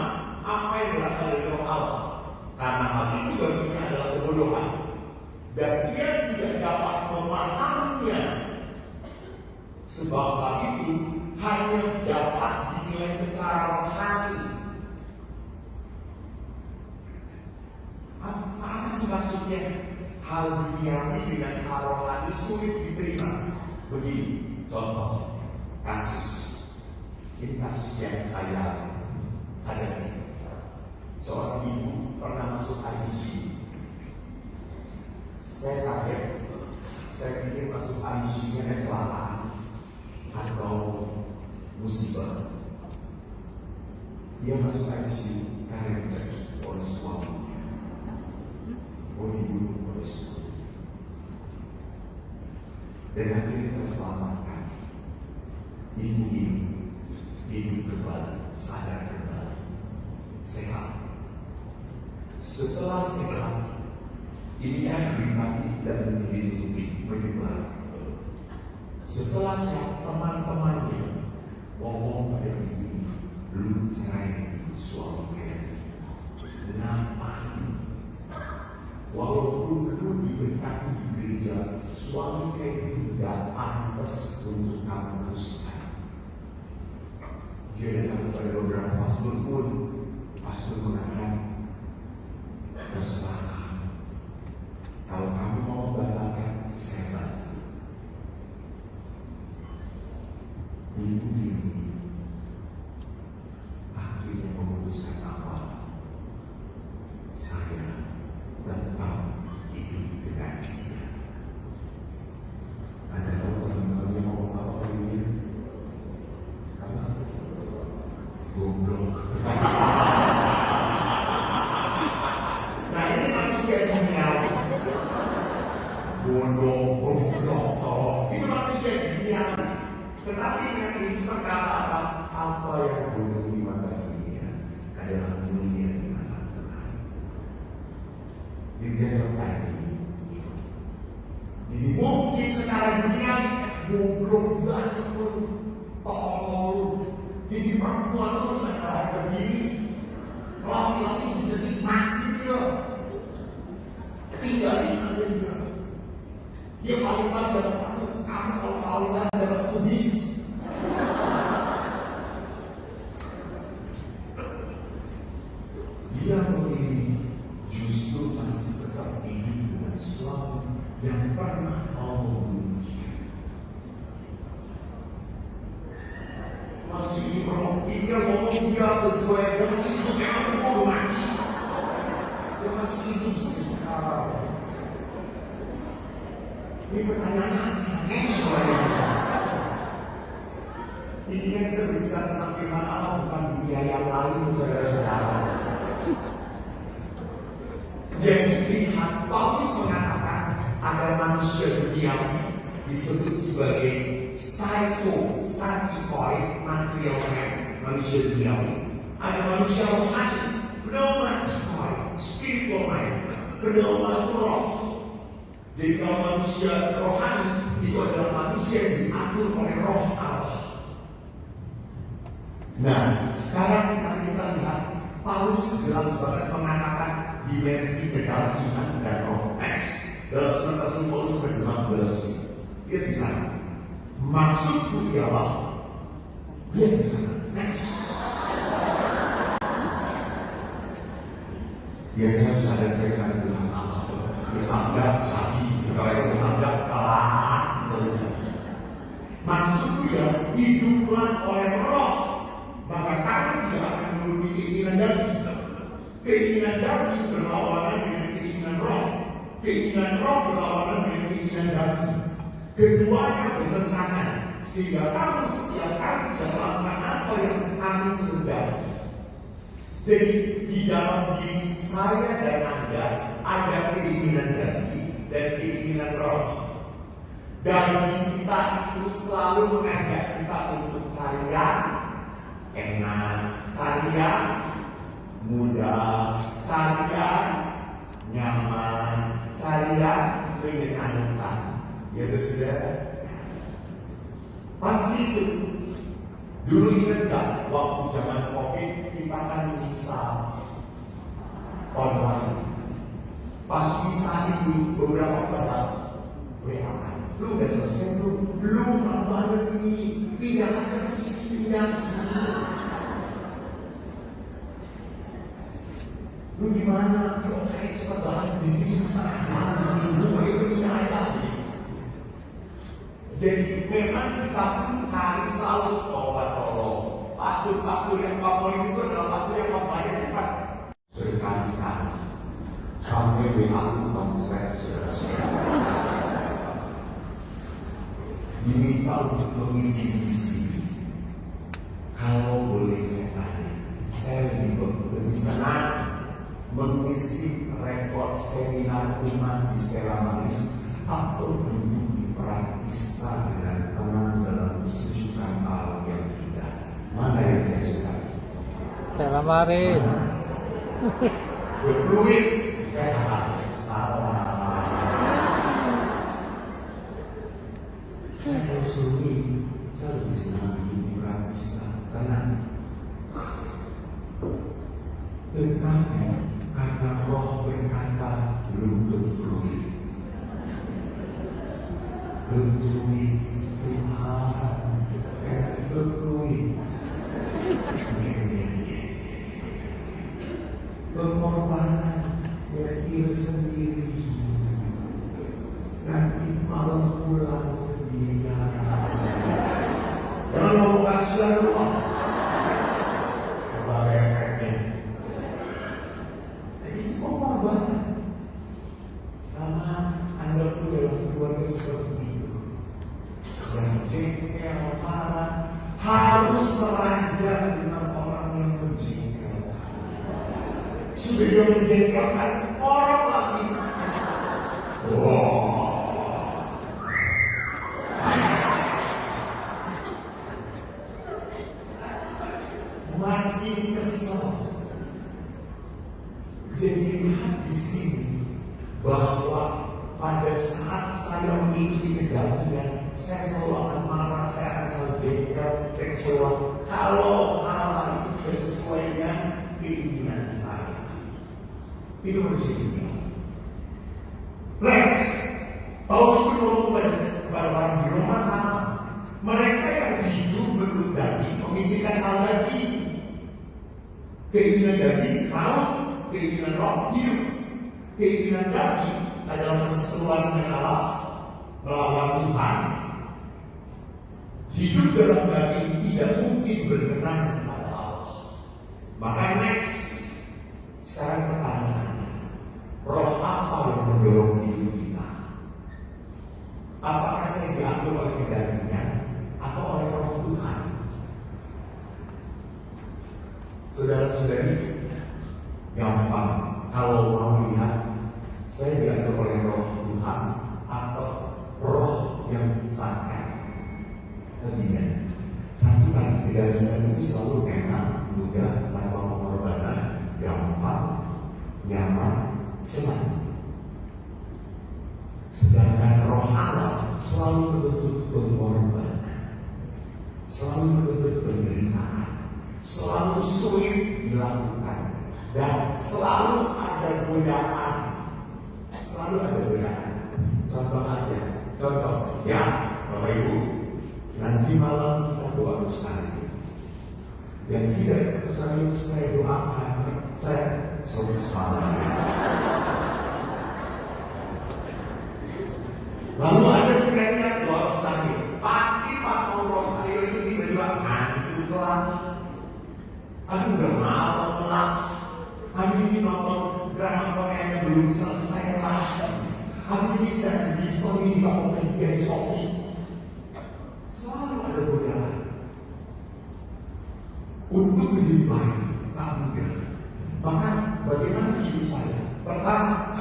apa yang berasal dari Roh Allah, karena hal itu baginya adalah kebodohan, dan dia tidak dapat memahaminya, sebab hal itu hanya dapat dinilai secara rohani. Apa sih maksudnya? Hal duniawi dengan hal rohani sulit diterima. Begini, contoh kasus. Ini kasus yang saya hadapi. Seorang ibu pernah masuk ICU. Saya kaget. Saya pikir masuk ICU-nya kecelakaan atau musibah. Dia masuk ICU karena dicekik oleh suaminya. Dibunuh oleh suami. Dan akhirnya terselamatkan. Ibu ini hidup kembali, sadar kembali, sehat. Setelah sehat, ini yang dinikmati dan ditutupi menyebar. Setelah sehat, teman-temannya ngomong pada ibu, lu cerai suami kayak gitu. Ngapain? Walaupun lu diberkati di gereja, suami kayak gitu gak pantas untuk kamu teruskan. Dia datang kepada beberapa pastor pun, pastor mengatakan, terserah kamu. Kalau kamu mau membatalkan, saya bantu. Ibu ini akhirnya memutuskan apa? Saya tetap hidup dengan dia. Ada orang yang mau apa ini? Karena goblok. Nah ini manusia duniawi. Goblok, itu manusia duniawi. Tetapi yang Yesus berkata apa yang bodoh di mata dunia adalah mulia di mata Tuhan. Jadi mungkin secara duniawi goblok banget pun, tolol. Jadi perempuan itu secara begini, laki-laki jadi mati dia. Tinggalin aja dia. Dia paling dapat satu, kamu kalau kawinan dapat satu bis. Dia memilih justru masih tetap hidup dengan suami yang pernah mau membunuh dia. Masih hidup, dia ngomong dia berdua, dia masih hidup, dia mau mati. Dia masih hidup sampai sekarang. Ini pertanyaan ini semuanya. Ini kan kita berbicara tentang firman Allah, bukan dunia yang lain, saudara-saudara. Jadi lihat, Paulus mengatakan agar manusia duniawi disebut sebagai psychoi, material man, manusia duniawi. Ada manusia rohani, pneumatikoi, spiritual mind, pneuma itu roh. Jadi kalau manusia rohani itu adalah manusia yang diatur oleh Roh Allah. Nah, sekarang mari kita lihat Paulus jelas banget mengatakan dimensi kedal iman dan roh. Next, dalam surat Rasul Paulus berjelas dia di sana. Maksudku ialah dia di sana. Next. Biasanya sadar saya kan Tuhan Allah bersandar lagi, setelah itu bersandar kalah. Maksudku ya, hiduplah oleh roh, maka kamu tidak akan menuruti keinginan daging. Keinginan daging berlawanan dengan keinginan roh. Keinginan roh berlawanan dengan keinginan daging. Keduanya bertentangan, sehingga kamu setiap kali tidak melakukan apa yang kamu kehendaki. Jadi di dalam diri saya dan Anda ada keinginan daging dan keinginan roh. Daging kita itu selalu mengajak kita untuk cari yang enak, cari yang mudah, cari yang nyaman, Dulu ingat gak, waktu zaman COVID kita kan bisa online. Pas bisa itu beberapa pada WA. Lu udah selesai belum? Apa ini? Pindah ke sini, pindah ke sini. Lu gimana? Lu kayak cepat banget di sini setengah jam seminggu, ayo pindah lagi. Jadi memang kita pun cari selalu tolong. Pastor yang favorit itu adalah pastor yang favorit cepat. Berkali-kali sampai WA konsep saudara-saudara diminta untuk mengisi-isi. Kalau boleh saya tanya, saya lebih senang mengisi rekor seminar umat di Stella Maris atau duduk di Pratista dengan tenang dalam sejukan alam yang indah. Mana yang saya suka? Stella Maris. Berduit kayak salah. Saya kalau suruh ini, saya lebih senang di Pratista tenang. Tetapi karena Roh berkata lutut berduit, berduit Tuhan, berduit. Pengorbanan berkir sendiri, nanti malam pulang sendirian. Jangan mau kasihan doa. Sebagai efeknya. Jadi pengorbanan. Karena Anda pun dalam keluarga seperti itu. Sedang jengkel, marah, harus seraja dengan orang yang menjengkel. Sudah dia menjengkelkan orang lagi. Makin kesel. Jadi lihat di sini bahwa pada saat saya mengikuti kedagingan, saya selalu akan marah, saya akan selalu jengkel, kecewa. Kalau hal itu tidak sesuai dengan keinginan saya. Itu harus diingat. Next, Paulus menolong kepada orang di Roma sama. Mereka yang hidup menurut daging memikirkan hal daging. Keinginan daging maut, keinginan roh hidup. Keinginan daging adalah perseteruan dengan Allah melawan Tuhan. Hidup dalam daging tidak mungkin berkenan kepada Allah. Maka next, sekarang pertanyaannya, roh apa yang mendorong hidup kita? Apakah saya diatur oleh kedagingan atau oleh roh Tuhan? Saudara-saudari, gampang kalau mau lihat saya diatur oleh roh Tuhan atau roh yang disahkan. Kemudian, satu kali kedagingan itu selalu enak, mudah, tanpa pengorbanan, gampang, nyaman, senang. Sedangkan roh Allah selalu menuntut pengorbanan, selalu menuntut penderitaan, selalu sulit dilakukan, dan selalu ada godaan. Selalu ada godaan. Contoh, ya, Bapak Ibu, nanti malam kita doa bersama. Yang tidak bersama saya doakan, saya selalu salah. Lalu ada yang doa bersama. Pasti pas mau rosario itu tiba-tiba ngantuk lah. Aduh udah malam lah. Aduh ini nonton drama Korea yang belum selesai lah. Aduh ini sedang diskon ini juga mau pergi Shopee. Selalu ada godaan untuk menjadi baik, tak mudah. Maka bagaimana hidup saya? Pertama,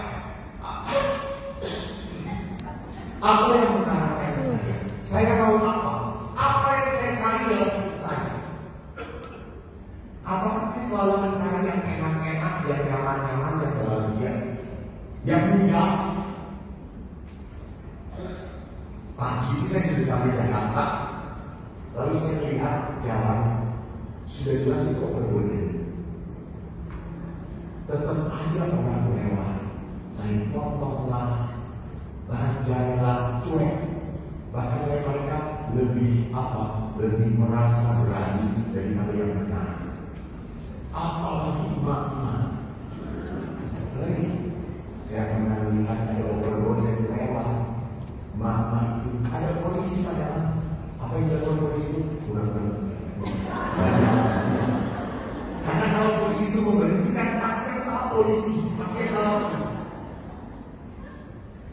apa yang mengarahkan saya? Saya tahu apa? Apa yang saya cari dalam hidup saya? Apakah saya selalu mencari yang enak-enak, yang nyaman-nyaman, yang bahagia, yang mudah? Pagi ini saya sudah sampai Jakarta, lalu saya melihat jalan sudah jelas itu overburden. Tetap aja orang lewat, naik motor lah, jalan cuek. Bahkan mereka lebih lebih merasa berani daripada yang benar. Apalagi emak-emak. Saya pernah melihat ada overburden lewat. Emak-emak itu ada polisi padahal. Apa yang dilakukan polisi itu? Kurang banyak. Karena kalau polisi itu memberhentikan, pasti salah polisi, pasti salah polisi.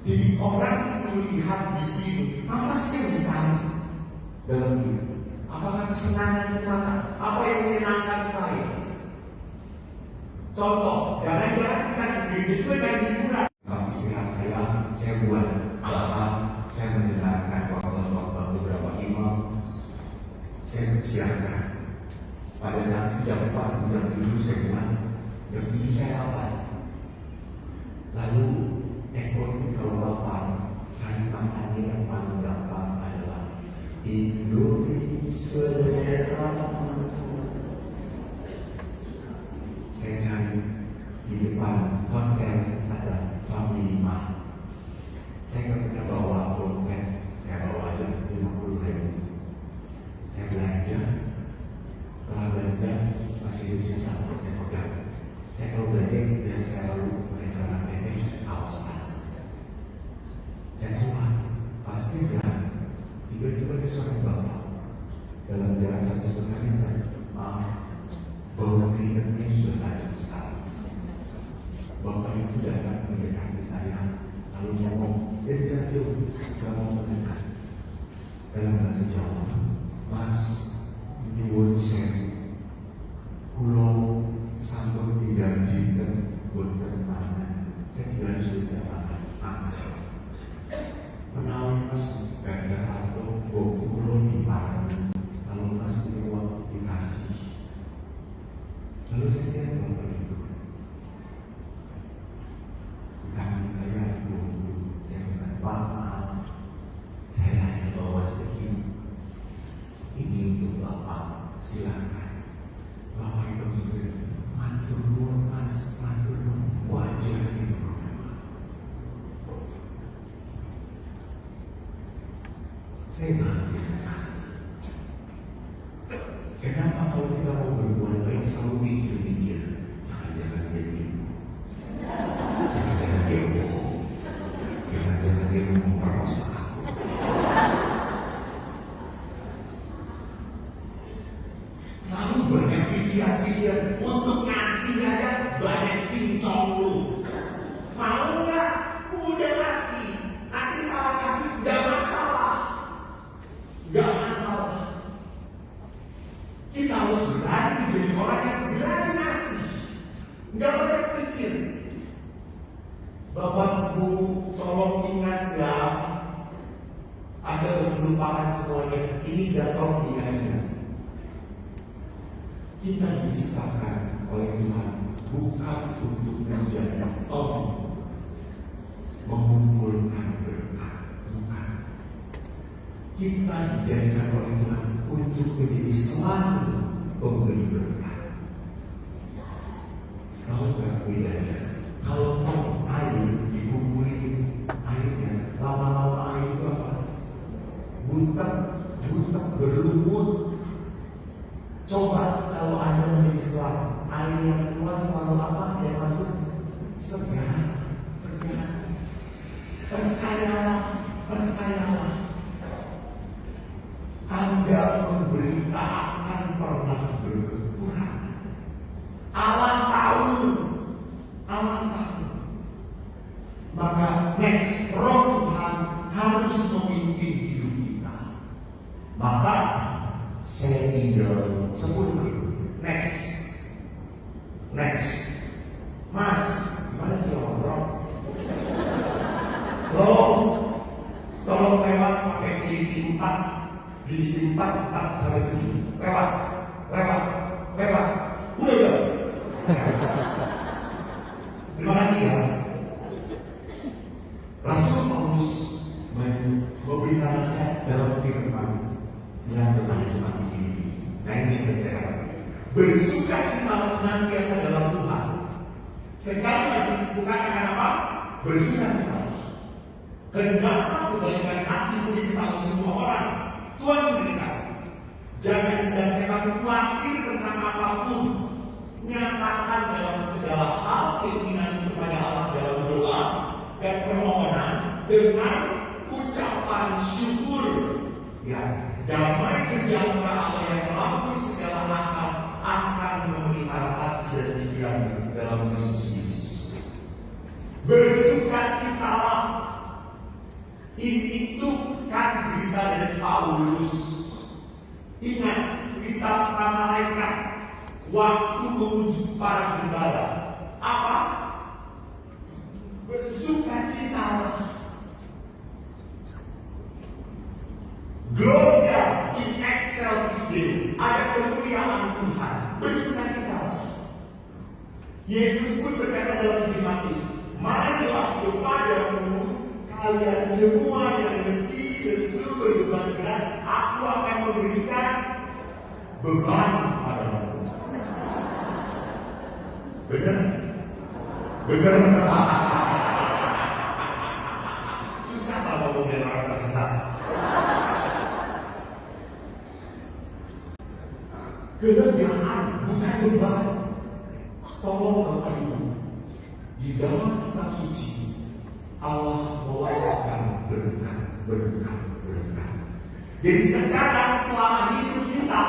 Jadi orang itu lihat di sini, apa sih yang dicari dalam hidup? Apakah kesenangan semata? Apa yang menyenangkan saya? Contoh, jangan-jangan kita begitu juga jadi hiburan. Kalau istirahat saya buat bahan, saya mendengarkan khotbah beberapa imam, saya siapkan. Pada saat itu jam 4 sampai jam 7 saya bilang, jam 7 saya lapar. Lalu Eko itu kalau lapar, cari makannya yang paling gampang adalah Indonesia. Saya cari di depan hotel ada Family Mart. Saya nggak pernah bawa dompet, saya bawa aja 50.000. Saya belanja. Setelah belanja masih ada sisa, saya pegang. Saya kalau belanja biasa saya lalu pakai celana pendek, kaosan. Saya keluar, pasti bilang, tiba-tiba ada seorang bapak dalam jarak 1,5 meter. Maaf, bau keringatnya sudah tajam sekali. Bapak itu datang mendekati saya, lalu ngomong, jauh, gak mau mendekat. Dalam bahasa Jawa, Mas, nyuwun sewu, kula sampun dijanjikan boten mangan, saya sudah makan. Menawi Mas gadah atau kula diparingi, kalau Mas kulo dikasih. Lalu saya lihat bapak itu, tangan saya saya bilang, Pak, maaf, saya hanya bawa segini. Ini untuk Bapak, silakan. Bapak itu juga matur nuwun Mas, matur nuwun, wajahnya berubah. Saya bahagia sekali. Kenapa kalau kita mau berbuat baik selalu mikir-mikir, jangan-jangan dia tipu, jangan-jangan dia bohong, jangan-jangan dia memperkosa aku. Selalu banyak pilihan-pilihan untuk ngasih aja banyak cincong lu. Mau nggak? Udah kasih. Nanti salah kasih nggak masalah. Nggak masalah. Kita harus berani jadi orang yang berani ngasih. Nggak banyak pikir. Bapak Ibu, tolong ingat ya. Anda harus melupakan semuanya. Ini dan tolong ingat. Kita diciptakan oleh Tuhan bukan untuk menjadi tong mengumpulkan berkat, bukan. Kita dijadikan oleh Tuhan untuk menjadi selalu pemberi berkat. Kalau nggak bedanya, kalau tong air dikumpulin airnya, lama-lama air itu apa? Butek berlumut. Coba kalau Anda menjadi Islam, air yang keluar selalu apa? Yang masuk segar. Percayalah. Anda memberi tak akan pernah berkurang. Allah tahu. Maka next roh Tuhan harus memimpin hidup kita. Maka saya tinggal 10 menit. Next. Mas, gimana sih orang? Tolong lewat sampai Filipi 4 sampai 7. Lewat. Udah. Terima kasih ya. Rasul Paulus memberikan nasihat dalam firman yang berada di Filipi. Bersukacita senantiasa dalam Tuhan. Sekali lagi, bukan akan apa? Bersukacita. Hendaklah kebaikan hati budi ketahui semua orang. Tuhan sendiri kata, jangan hendaknya kamu khawatir tentang apapun. Nyatakan dalam segala hal keinginan kepada Allah dalam doa dan permohonan dengan ucapan syukur. Ya, damai sejahtera Allah yang melampaui segala akal akan memelihara hati dan pikiran dalam Kristus Yesus. Bersukacitalah. Itu kan berita dari Paulus. Ingat, berita para malaikat waktu menguji para gembala. Apa? Bersukacitalah. Gloria in excelsis Deo. Ada kemuliaan Tuhan. Bersukacitalah. Yesus pun berkata dalam Injil Matius, marilah kepadamu kalian semua yang letih, lesu, berbeban berat, aku akan memberikan beban padamu. Benar? Benar? Susah kalau ngomong dengan orang tersesat. Kelebihan bukan beban. Tolong Bapak Ibu, di dalam kitab suci Allah mewariskan berkat. Jadi sekarang selama hidup kita,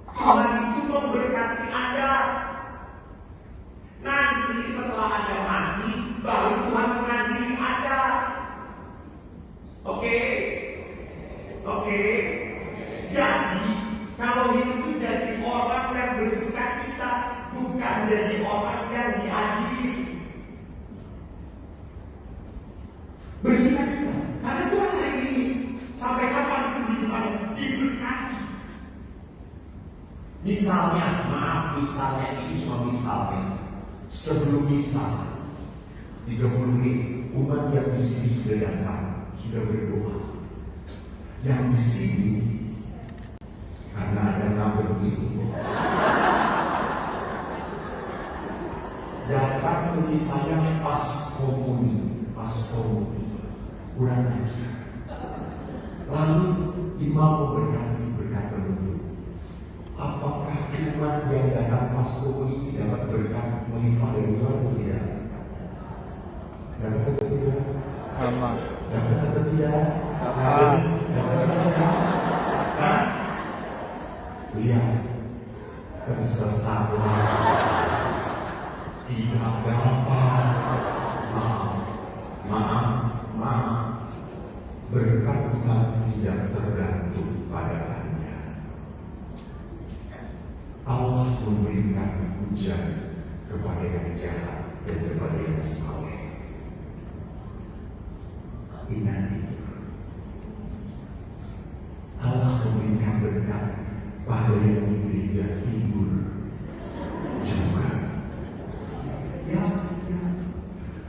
Tuhan itu memberkati Anda. Nanti setelah Anda mati, baru Tuhan mengadili Anda. Oke? Jadi kalau hidup itu jadi orang yang bersukacita, bukan jadi orang yang diadili. Bersukacita, karena Tuhan hari ini sampai kapan pun di depan diberkati. Misalnya ini cuma misalnya. Sebelum misa 30 menit umat yang di sini sudah datang, sudah berdoa. Yang di sini karena ada nambah itu datang ke misalnya pas komuni kurang ajar. Lalu imam memberkati berkata begitu, apakah umat yang datang pas komuni dapat berkat melimpah dari Tuhan atau tidak? Dapat atau tidak? Aman. Dapat atau tidak? Aman. Dapat atau tidak? Lihat, tersesatlah, tidak dapat. Maaf, berkat Tuhan tidak tergantung pada Anda. Allah memberikan hujan kepada yang jahat dan kepada yang saleh. Ingat itu. Allah memberikan berkat pada yang di gereja tidur juga. Ya.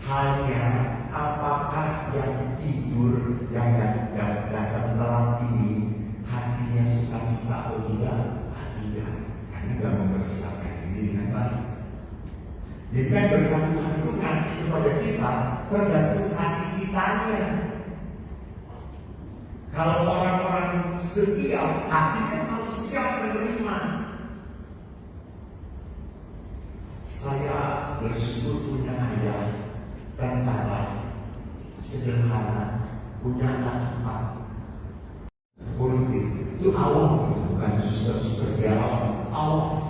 Hanya apakah yang tidur yang datang telat ini hatinya sukacita atau tidak? Tidak, karena tidak mempersiapkan diri dengan baik. Jadi kan berkat Tuhan itu kasih kepada kita tergantung hati kitanya. Kalau orang-orang setia, hatinya selalu siap menerima. Saya bersyukur punya ayah tentara sederhana, punya anak 4. Politik itu awam, bukan suster-suster dia awam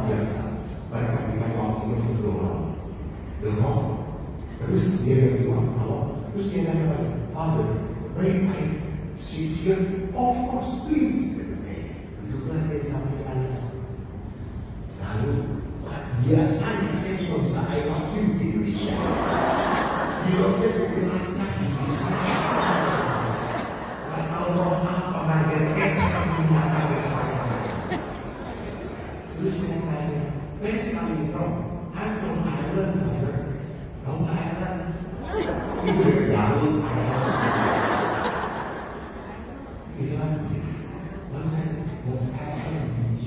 biasa. Mereka bilang waktu itu dorong. Terus dia bilang awam. Terus dia tanya lagi, Father, may I sit here? Of course, please. Duduklah dia sampai saya. Lalu biasanya saya cuma bisa I love you di Indonesia. Di luar biasa mungkin lancar di Indonesia. Gak tahu mau apa Margaret Thatcher menggunakan ke saya. Terus saya tanya, where is coming from? I'm from Ireland, brother. From Ireland. Itu bergaul Ireland. Itu kan dia. Lalu saya, what happened?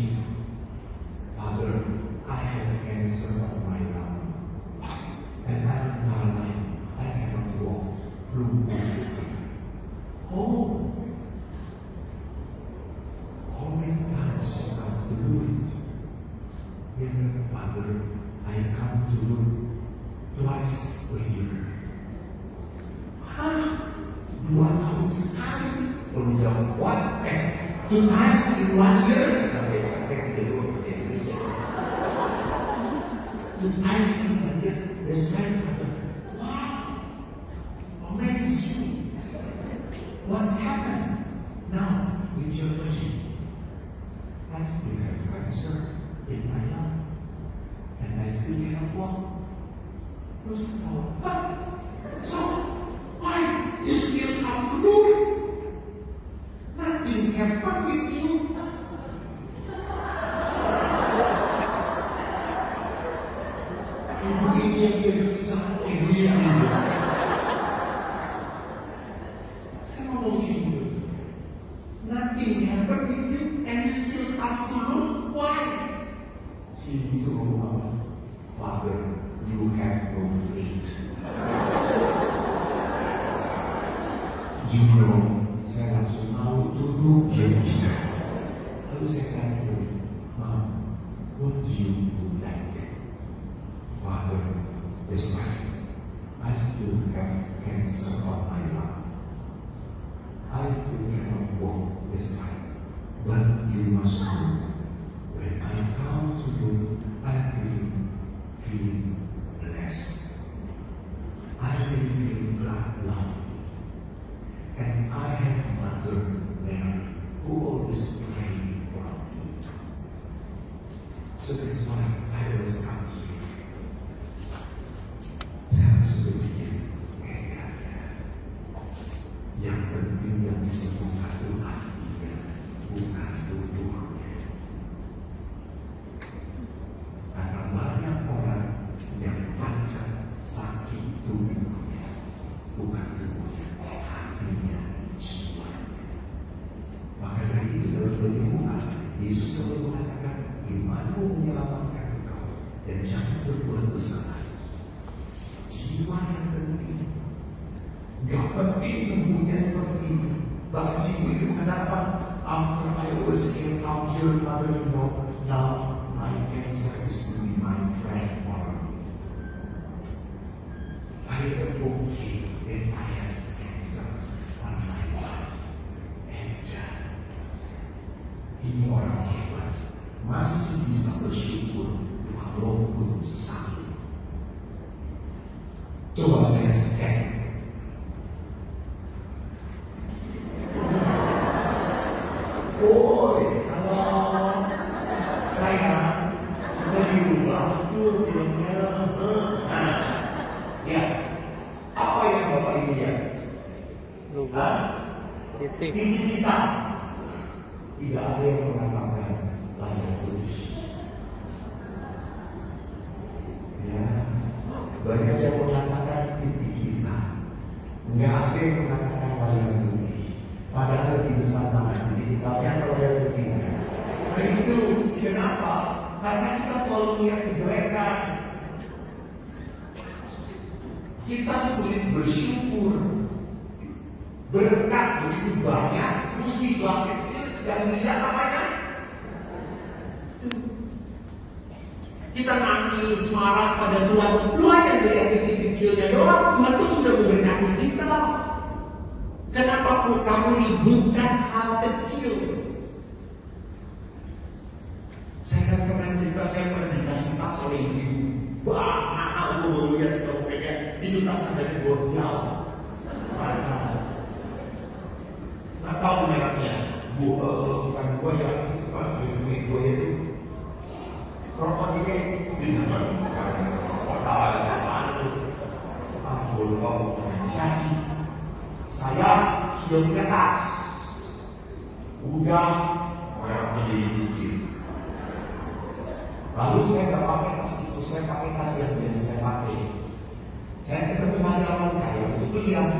Dia bilang, Father, I come to you twice a year. Hah? 2 tahun sekali? Lalu bilang, what? 2 times in 1 year? Kita saya pakai itu bahasa Indonesia. 2 times in 1 year? That's right, Father. Wow! Amazing! What happened? Now, with your question, I still have cancer in my lung, and I still cannot walk. Terus apa? So, why you still come to do it? Nothing happened with you. Ibu ini yang dia berbicara, ibu yang ini. Saya ngomong gitu. Nothing happened with you, and you still come to look. Why? Si ibu itu ngomong apa? Father, you have no faith. You know, saya langsung mau duduk dia begitu. Lalu saya tanya dulu, Mom, what do you do like that? Father, this life, I still have cancer on my lung. I still cannot walk this life. But you must know, when I come to you, I really feel blessed. I really feel God love. And I have Mother Mary who always pray for me. So that's why I always come here. Saya harus berpikir, yang penting yang disembuhkan itu hatinya, bukan tubuhnya. Karena banyak orang yang cacat sakit tubuhnya, bukan tubuhnya, hatinya, jiwanya. Maka dari itu dalam penyembuhan, Yesus selalu mengatakan, imanmu menyelamatkan engkau, dan jangan berbuat dosa lagi. Jiwa yang penting. Gak penting tubuhnya seperti itu. Bahkan si ibu itu mengatakan, after I always came out here, Mother, you know, now my cancer is doing my friend for me. I am okay and I have cancer on my body. And ini orang hebat, masih bisa bersyukur walaupun sakit. Coba saya scan. Kalau saya di rumah itu filmnya, ya, apa yang Bapak Ibu lihat? Lubang titik. Titik hitam. Tidak ada yang mengatakan layak terus. Ya, banyak yang mengatakan titik hitam. Nggak ada yang mengatakan layak putih. Padahal lebih besar mana titik hitamnya kalau layak putih. Nah itu kenapa? Karena kita selalu melihat kejelekan. Kita sulit bersyukur. Berkat begitu banyak, musibah kecil yang melihat apanya? Kita nangis, marah pada Tuhan. Tuhan yang melihat titik kecilnya doang. Tuhan itu sudah memberkati kita. Kenapa kamu ributkan hal kecil? Saya kan pernah cerita, saya pernah dikasih tas oleh ibu. Wah, mahal gue baru lihat di Tokopedia. Itu tas dari Bordeaux. Nggak tahu mereknya. Bukan gue ya, duit gue itu. Krokodilnya itu krokodil apaan itu? Gue lupa bukan dikasih. Saya sudah punya tas. Udah mereknya jadi dikit. Lalu saya nggak pakai tas itu, saya pakai tas yang biasa saya pakai. Saya ketemu karyawan kaya itu lihat,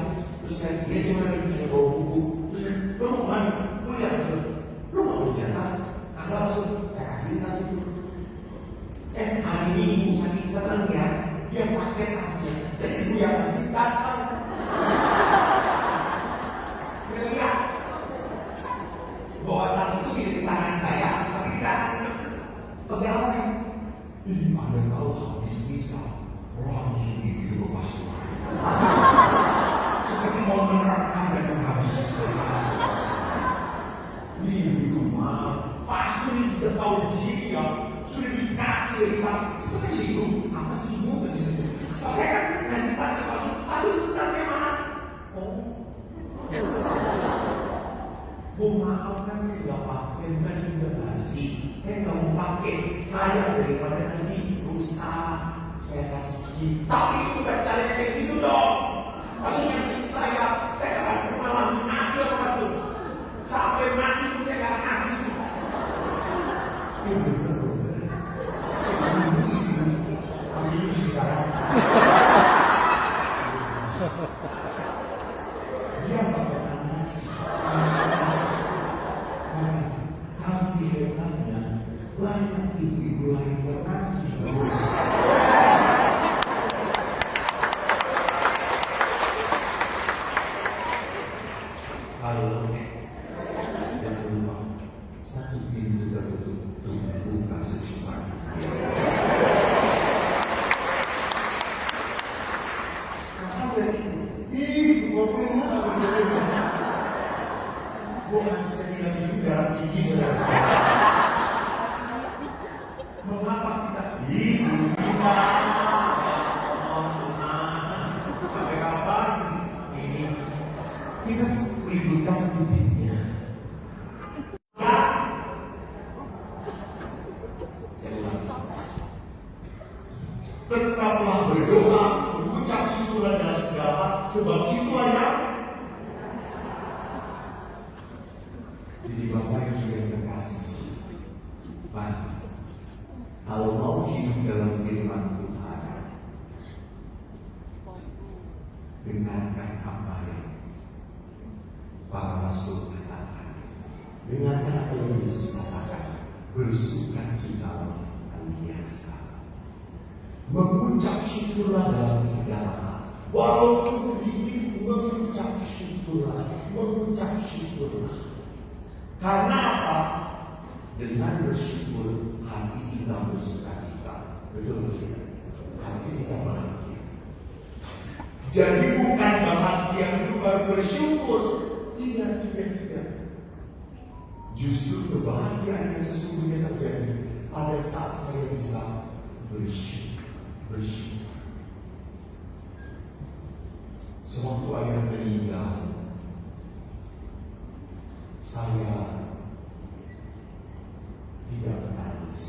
terus dia cuma lagi bawa buku, terus saya, lo mau mana? Lo lihat maksud, lo mau punya tas? Agak maksud, saya kasih tas itu. Hari ini ibu saking senang ya, dia pakai tasnya, dan ibu yang kasih datang. Lihat, bawa tas itu di tangan saya, tapi tidak pegawai. Ih, ada tahu habis bisa langsung gigi ke pasukan. Seperti mau menerapkan dan menghabisi segala sesuatu. Ini rumah pasti sudah tahu diri ya, sudah dikasih dari Pak. Seperti itu, apa sih mau bersih? Saya kan ngasih tasnya Pak, itu tasnya mana? Oh, Bu maaf kan saya nggak pakai, bukan juga ngasih. Saya nggak mau pakai, saya daripada nanti rusak. Saya kasih, tapi itu bukan caranya kayak gitu dong. Maksudnya saya akan malah ngasih apa maksud? Sampai mati pun saya akan ngasih. Masih lucu sekarang. Dia nggak pernah ngasih. Tapi hebatnya banyak ibu-ibu lain yang ngasih. Halo, yang rumah satu pintu tertutup, buka secepatnya. Gue masih sembilan di darah tinggi saudara. Mengapa kita hidup kita? Sampai kapan ini kita ributkan titiknya? Tetaplah berdoa, mengucap syukuran dalam segala, sebab itulah yang jadi Bapak yang sudah terkasih. Baik, kalau mau hidup dalam firman Tuhan, dengarkan apa yang para rasul katakan. Dengarkan apa yang Yesus katakan. Bersukacitalah biasa. Mengucap syukurlah dalam segala hal. Walaupun sedikit, mengucap syukurlah. Mengucap syukurlah. Karena apa? Dengan bersyukur hati kita bersukacita. Betul tidak? Hati kita bahagia. Jadi bukan bahagia itu baru bersyukur. Tidak. Justru kebahagiaan yang sesungguhnya terjadi pada saat saya bisa bersyukur. Sewaktu ayah meninggal, saya tidak menangis.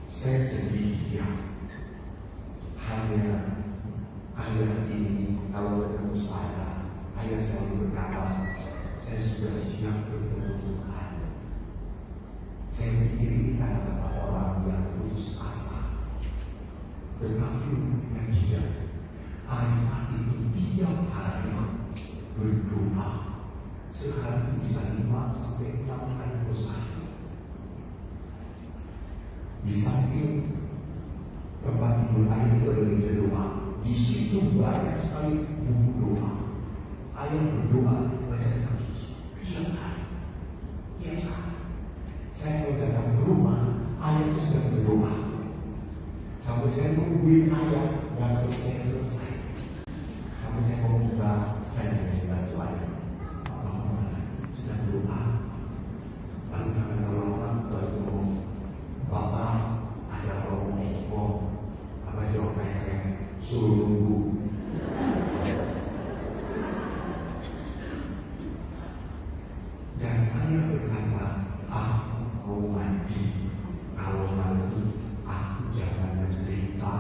Saya sedih ya. Hanya ayah ini kalau bertemu saya, ayah selalu berkata, saya sudah siap bertemu Tuhan. Saya pikir ini kata orang yang putus asa. Tetapi tidak. Ayah itu tiap hari berdoa. Sekarang itu bisa 5 sampai 6 kali sehari. Di samping tempat tidur ayah itu ada meja doa. Di situ banyak sekali buku doa. Ayah berdoa baca Yesus tiap hari, tiap saat. Saya kalau datang ke rumah, ayah itu sedang berdoa. Sampai saya nungguin ayah dan sampai saya selesai. Sampai saya mau buka dan bantu ayah. Sedang berdoa. Lalu kata orang baru Bapak ada orang ekor. Apa jawabannya saya? Suruh nunggu. Dan ayah berkata, aku mau mandi. Kalau mandi, aku jangan menderita.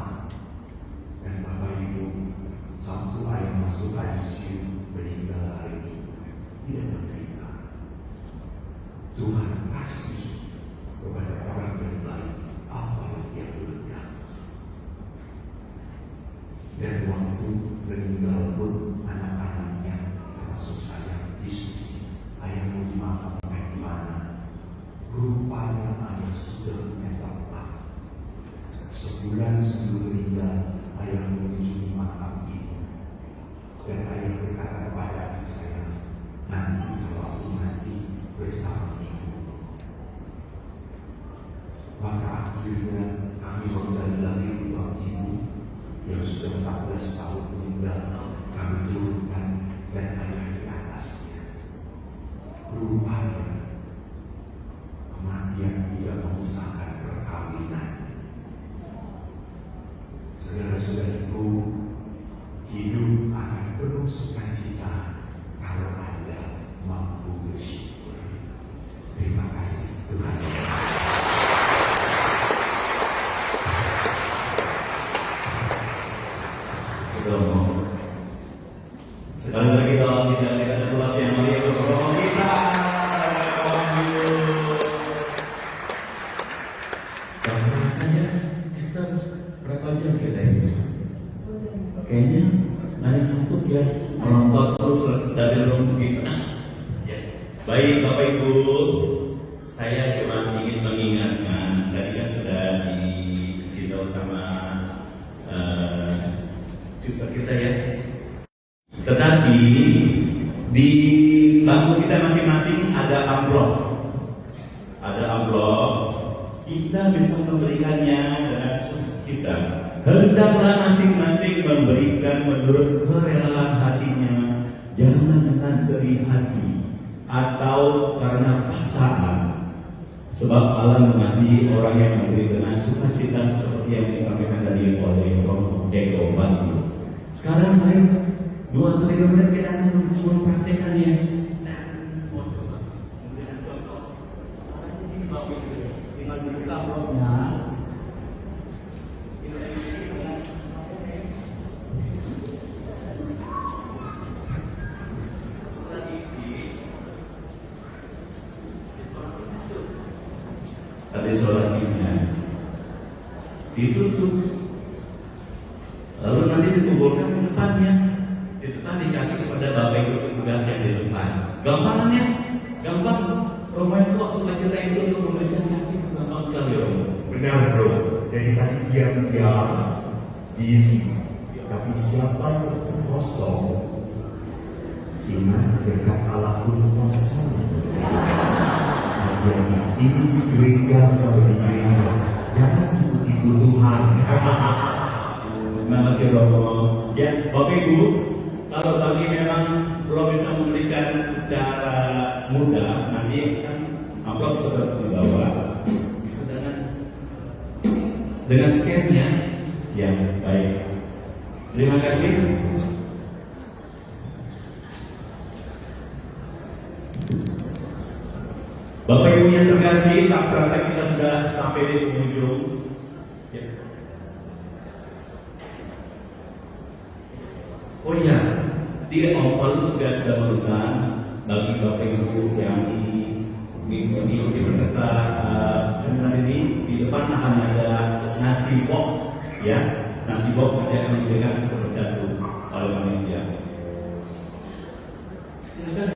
Dan Bapak Ibu, satu ayah masuk ICU meninggal hari ini. Tidak menderita. Tuhan kasih kepada orang yang baik apa yang dia berikan. Dan waktu meninggal pun anak-anaknya termasuk saya diskusi, ayah mau dimakamkan di mana? Rupanya ayah sudah punya tempat. Sebulan sebelum meninggal, ayah mengunjungi makam itu. Dan ayah berkata kepada adik saya, nanti kalau aku mati bersama ibu. Maka Ibu, saya cuma ingin mengingatkan, tadi kan sudah dikasih tahu sama suster kita ya. Tetapi di bangku kita masing-masing ada amplop. Ada amplop, kita bisa memberikannya dengan kita. Hendaklah masing-masing memberikan menurut kerelaan hatinya, jangan dengan sedih hati atau karena paksaan. Sebab Allah mengasihi orang yang memberi dengan sukacita seperti yang disampaikan tadi oleh Romo Deko Bantu. Sekarang mari 2-3 menit kita akan mempraktekannya. Tinggal dibuka amplopnya. Tadi sholatnya ditutup, lalu nanti dikumpulkan ke depannya. Itu kan dikasih kepada Bapak Ibu petugas yang di depan. Gampangannya, gampang. Romo itu sukacita itu untuk memberikan kasih, gampang sekali Romo. Benar bro, dari tadi diam-diam diisi. Tapi siapa yang kosong? Ingat dekat Allah pun kosong. Jadi ini di gereja atau di gereja, jangan ikuti Tuhan. Terima kasih Romo. Ya, Bapak Ibu, kalau bagi memang belum bisa memberikan secara mudah, nanti kan amplop bisa dibawa, bisa dengan scan-nya. Ya, baik. Terima kasih. Bapak Ibu yang terkasih, tak terasa kita sudah sampai di penghujung. Ya. Oh iya, di Om sudah memesan bagi Bapak Ibu yang mengikuti peserta seminar ini. Di depan akan ada nasi box, ya, nasi box nanti akan diberikan satu persatu oleh panitia. Silakan.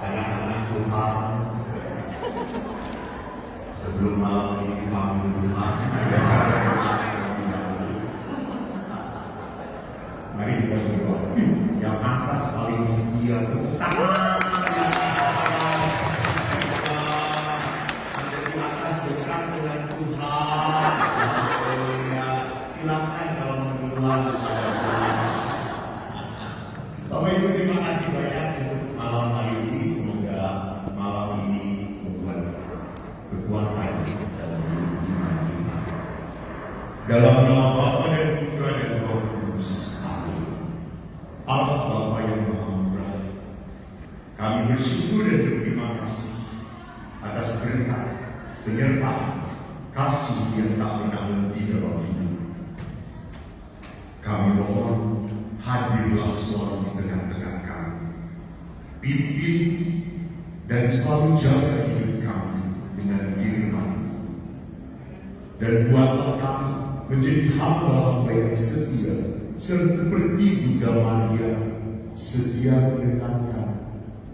Anak-anak Tuhan, sebelum malam ini dipanggil Tuhan, mari kita berdoa. Yang atas paling setia, tepuk tangan. Yang di atas dekat dengan Tuhan. Silakan kalau mau duluan kepada Tuhan. Bapak Ibu, terima kasih banyak untuk malam hari ini. Semoga malam ini membuat kekuatan dalam iman kita. Dalam nama Bapa dan Putra dan Roh Kudus. Amin. Allah Bapa yang Maha Murah, kami bersyukur dan berterima kasih atas berkat, penyertaan, kasih yang tak pernah henti dalam hidup. Kami mohon hadirlah suara di tengah-tengah kami. Pimpin, dan selalu jaga hidup kami dengan firman. Dan buatlah kami menjadi hamba-hamba yang setia, seperti Bunda Maria, setia mendengarkan,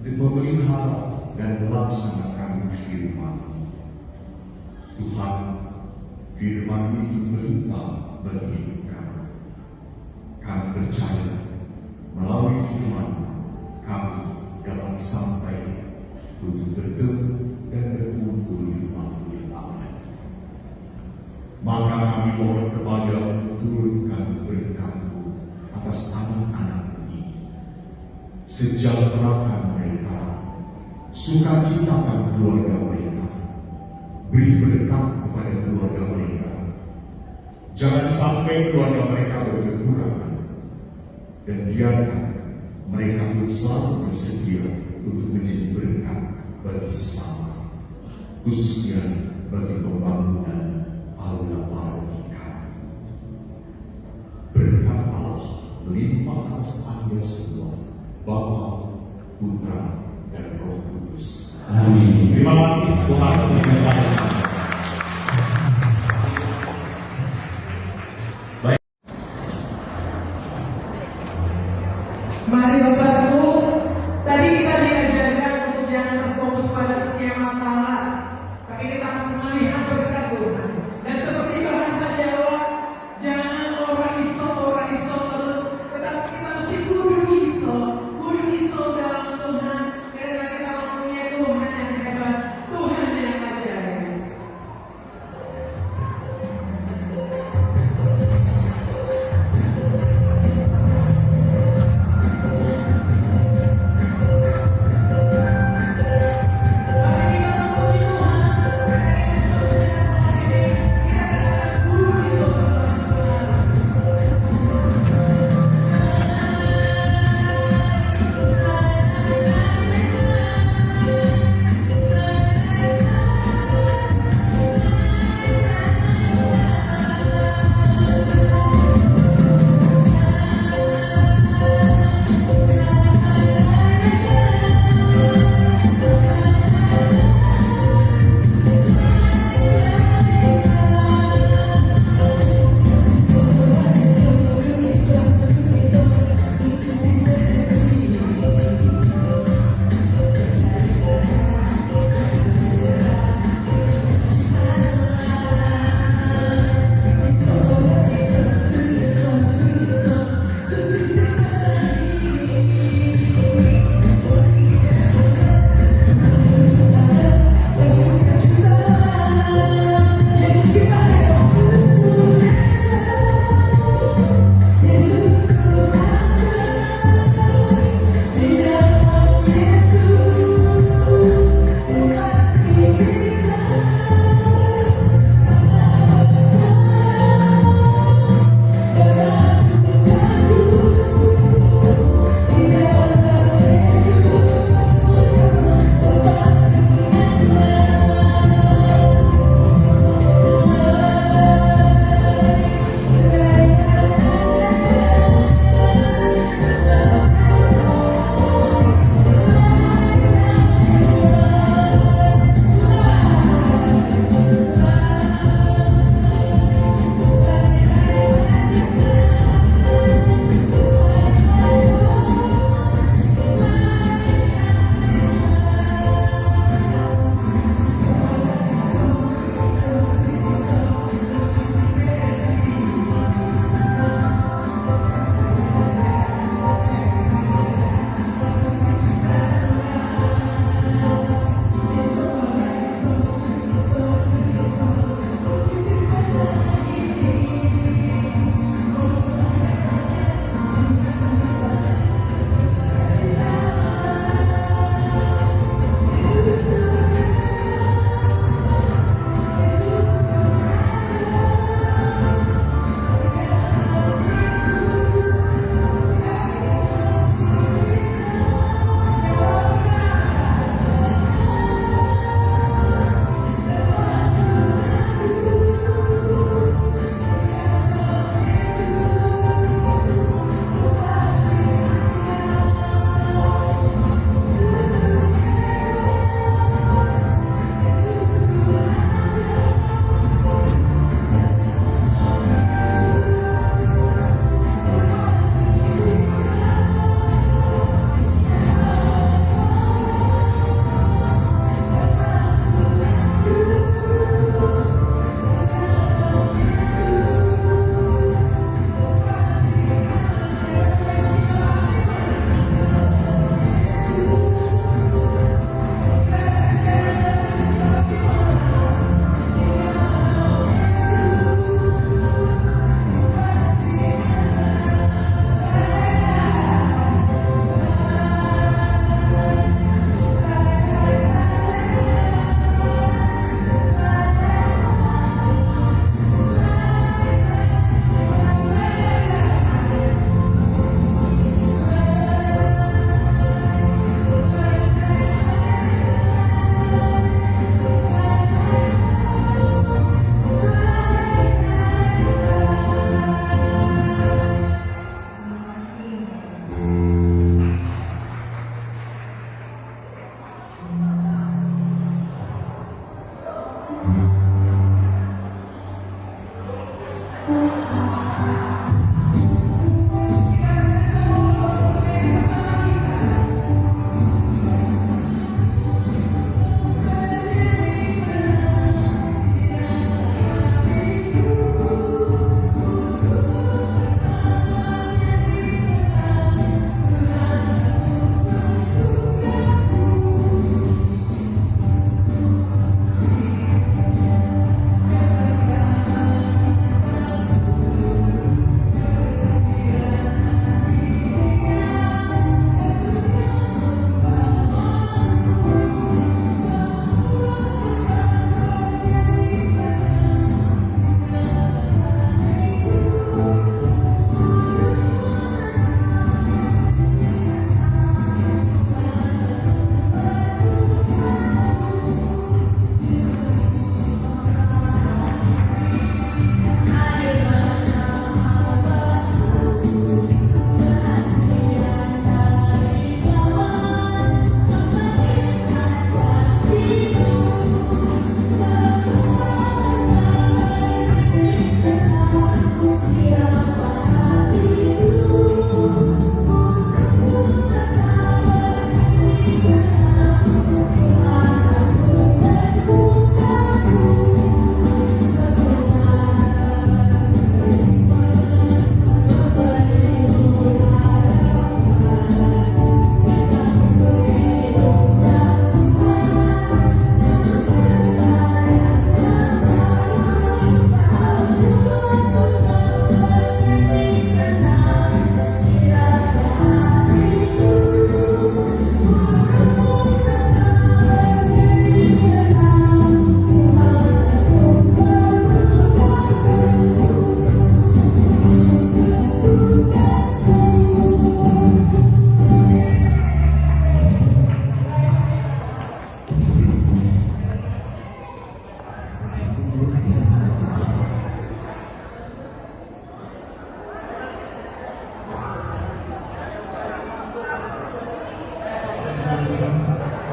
memelihara dan melaksanakan firman. Tuhan, firman itu melimpah bagi hidup kami. Kami percaya melalui firman kami dapat sampai untuk bertemu dan berkumpul di rumah-Mu yang aman. Maka kami mohon kepadamu, turunkan berkat-Mu atas anak-anak ini. Sejahterakan mereka, sukacitakan keluarga mereka, beri berkat kepada keluarga mereka. Jangan sampai keluarga mereka berkekurangan, dan biarkan mereka pun selalu bersedia untuk menjadi berkat bagi sesama, khususnya bagi pembangunan aula paroki. Berkat Allah melimpah atas Anda semua, Bapa, Putra, dan Roh Kudus. Amin. Terima kasih Tuhan memberkati. Mari Bapak Ibu, tadi kita diajarkan untuk jangan berfokus pada setiap masalah, tapi kita harus melihat berkat Tuhan. Dan seperti bahasa Jawa, jangan orang iso terus, tetapi kita mesti kudu iso dalam Tuhan, karena kita mempunyai Tuhan yang hebat, Tuhan yang ajaib. Mari kita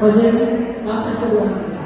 Ojek pasar kedua.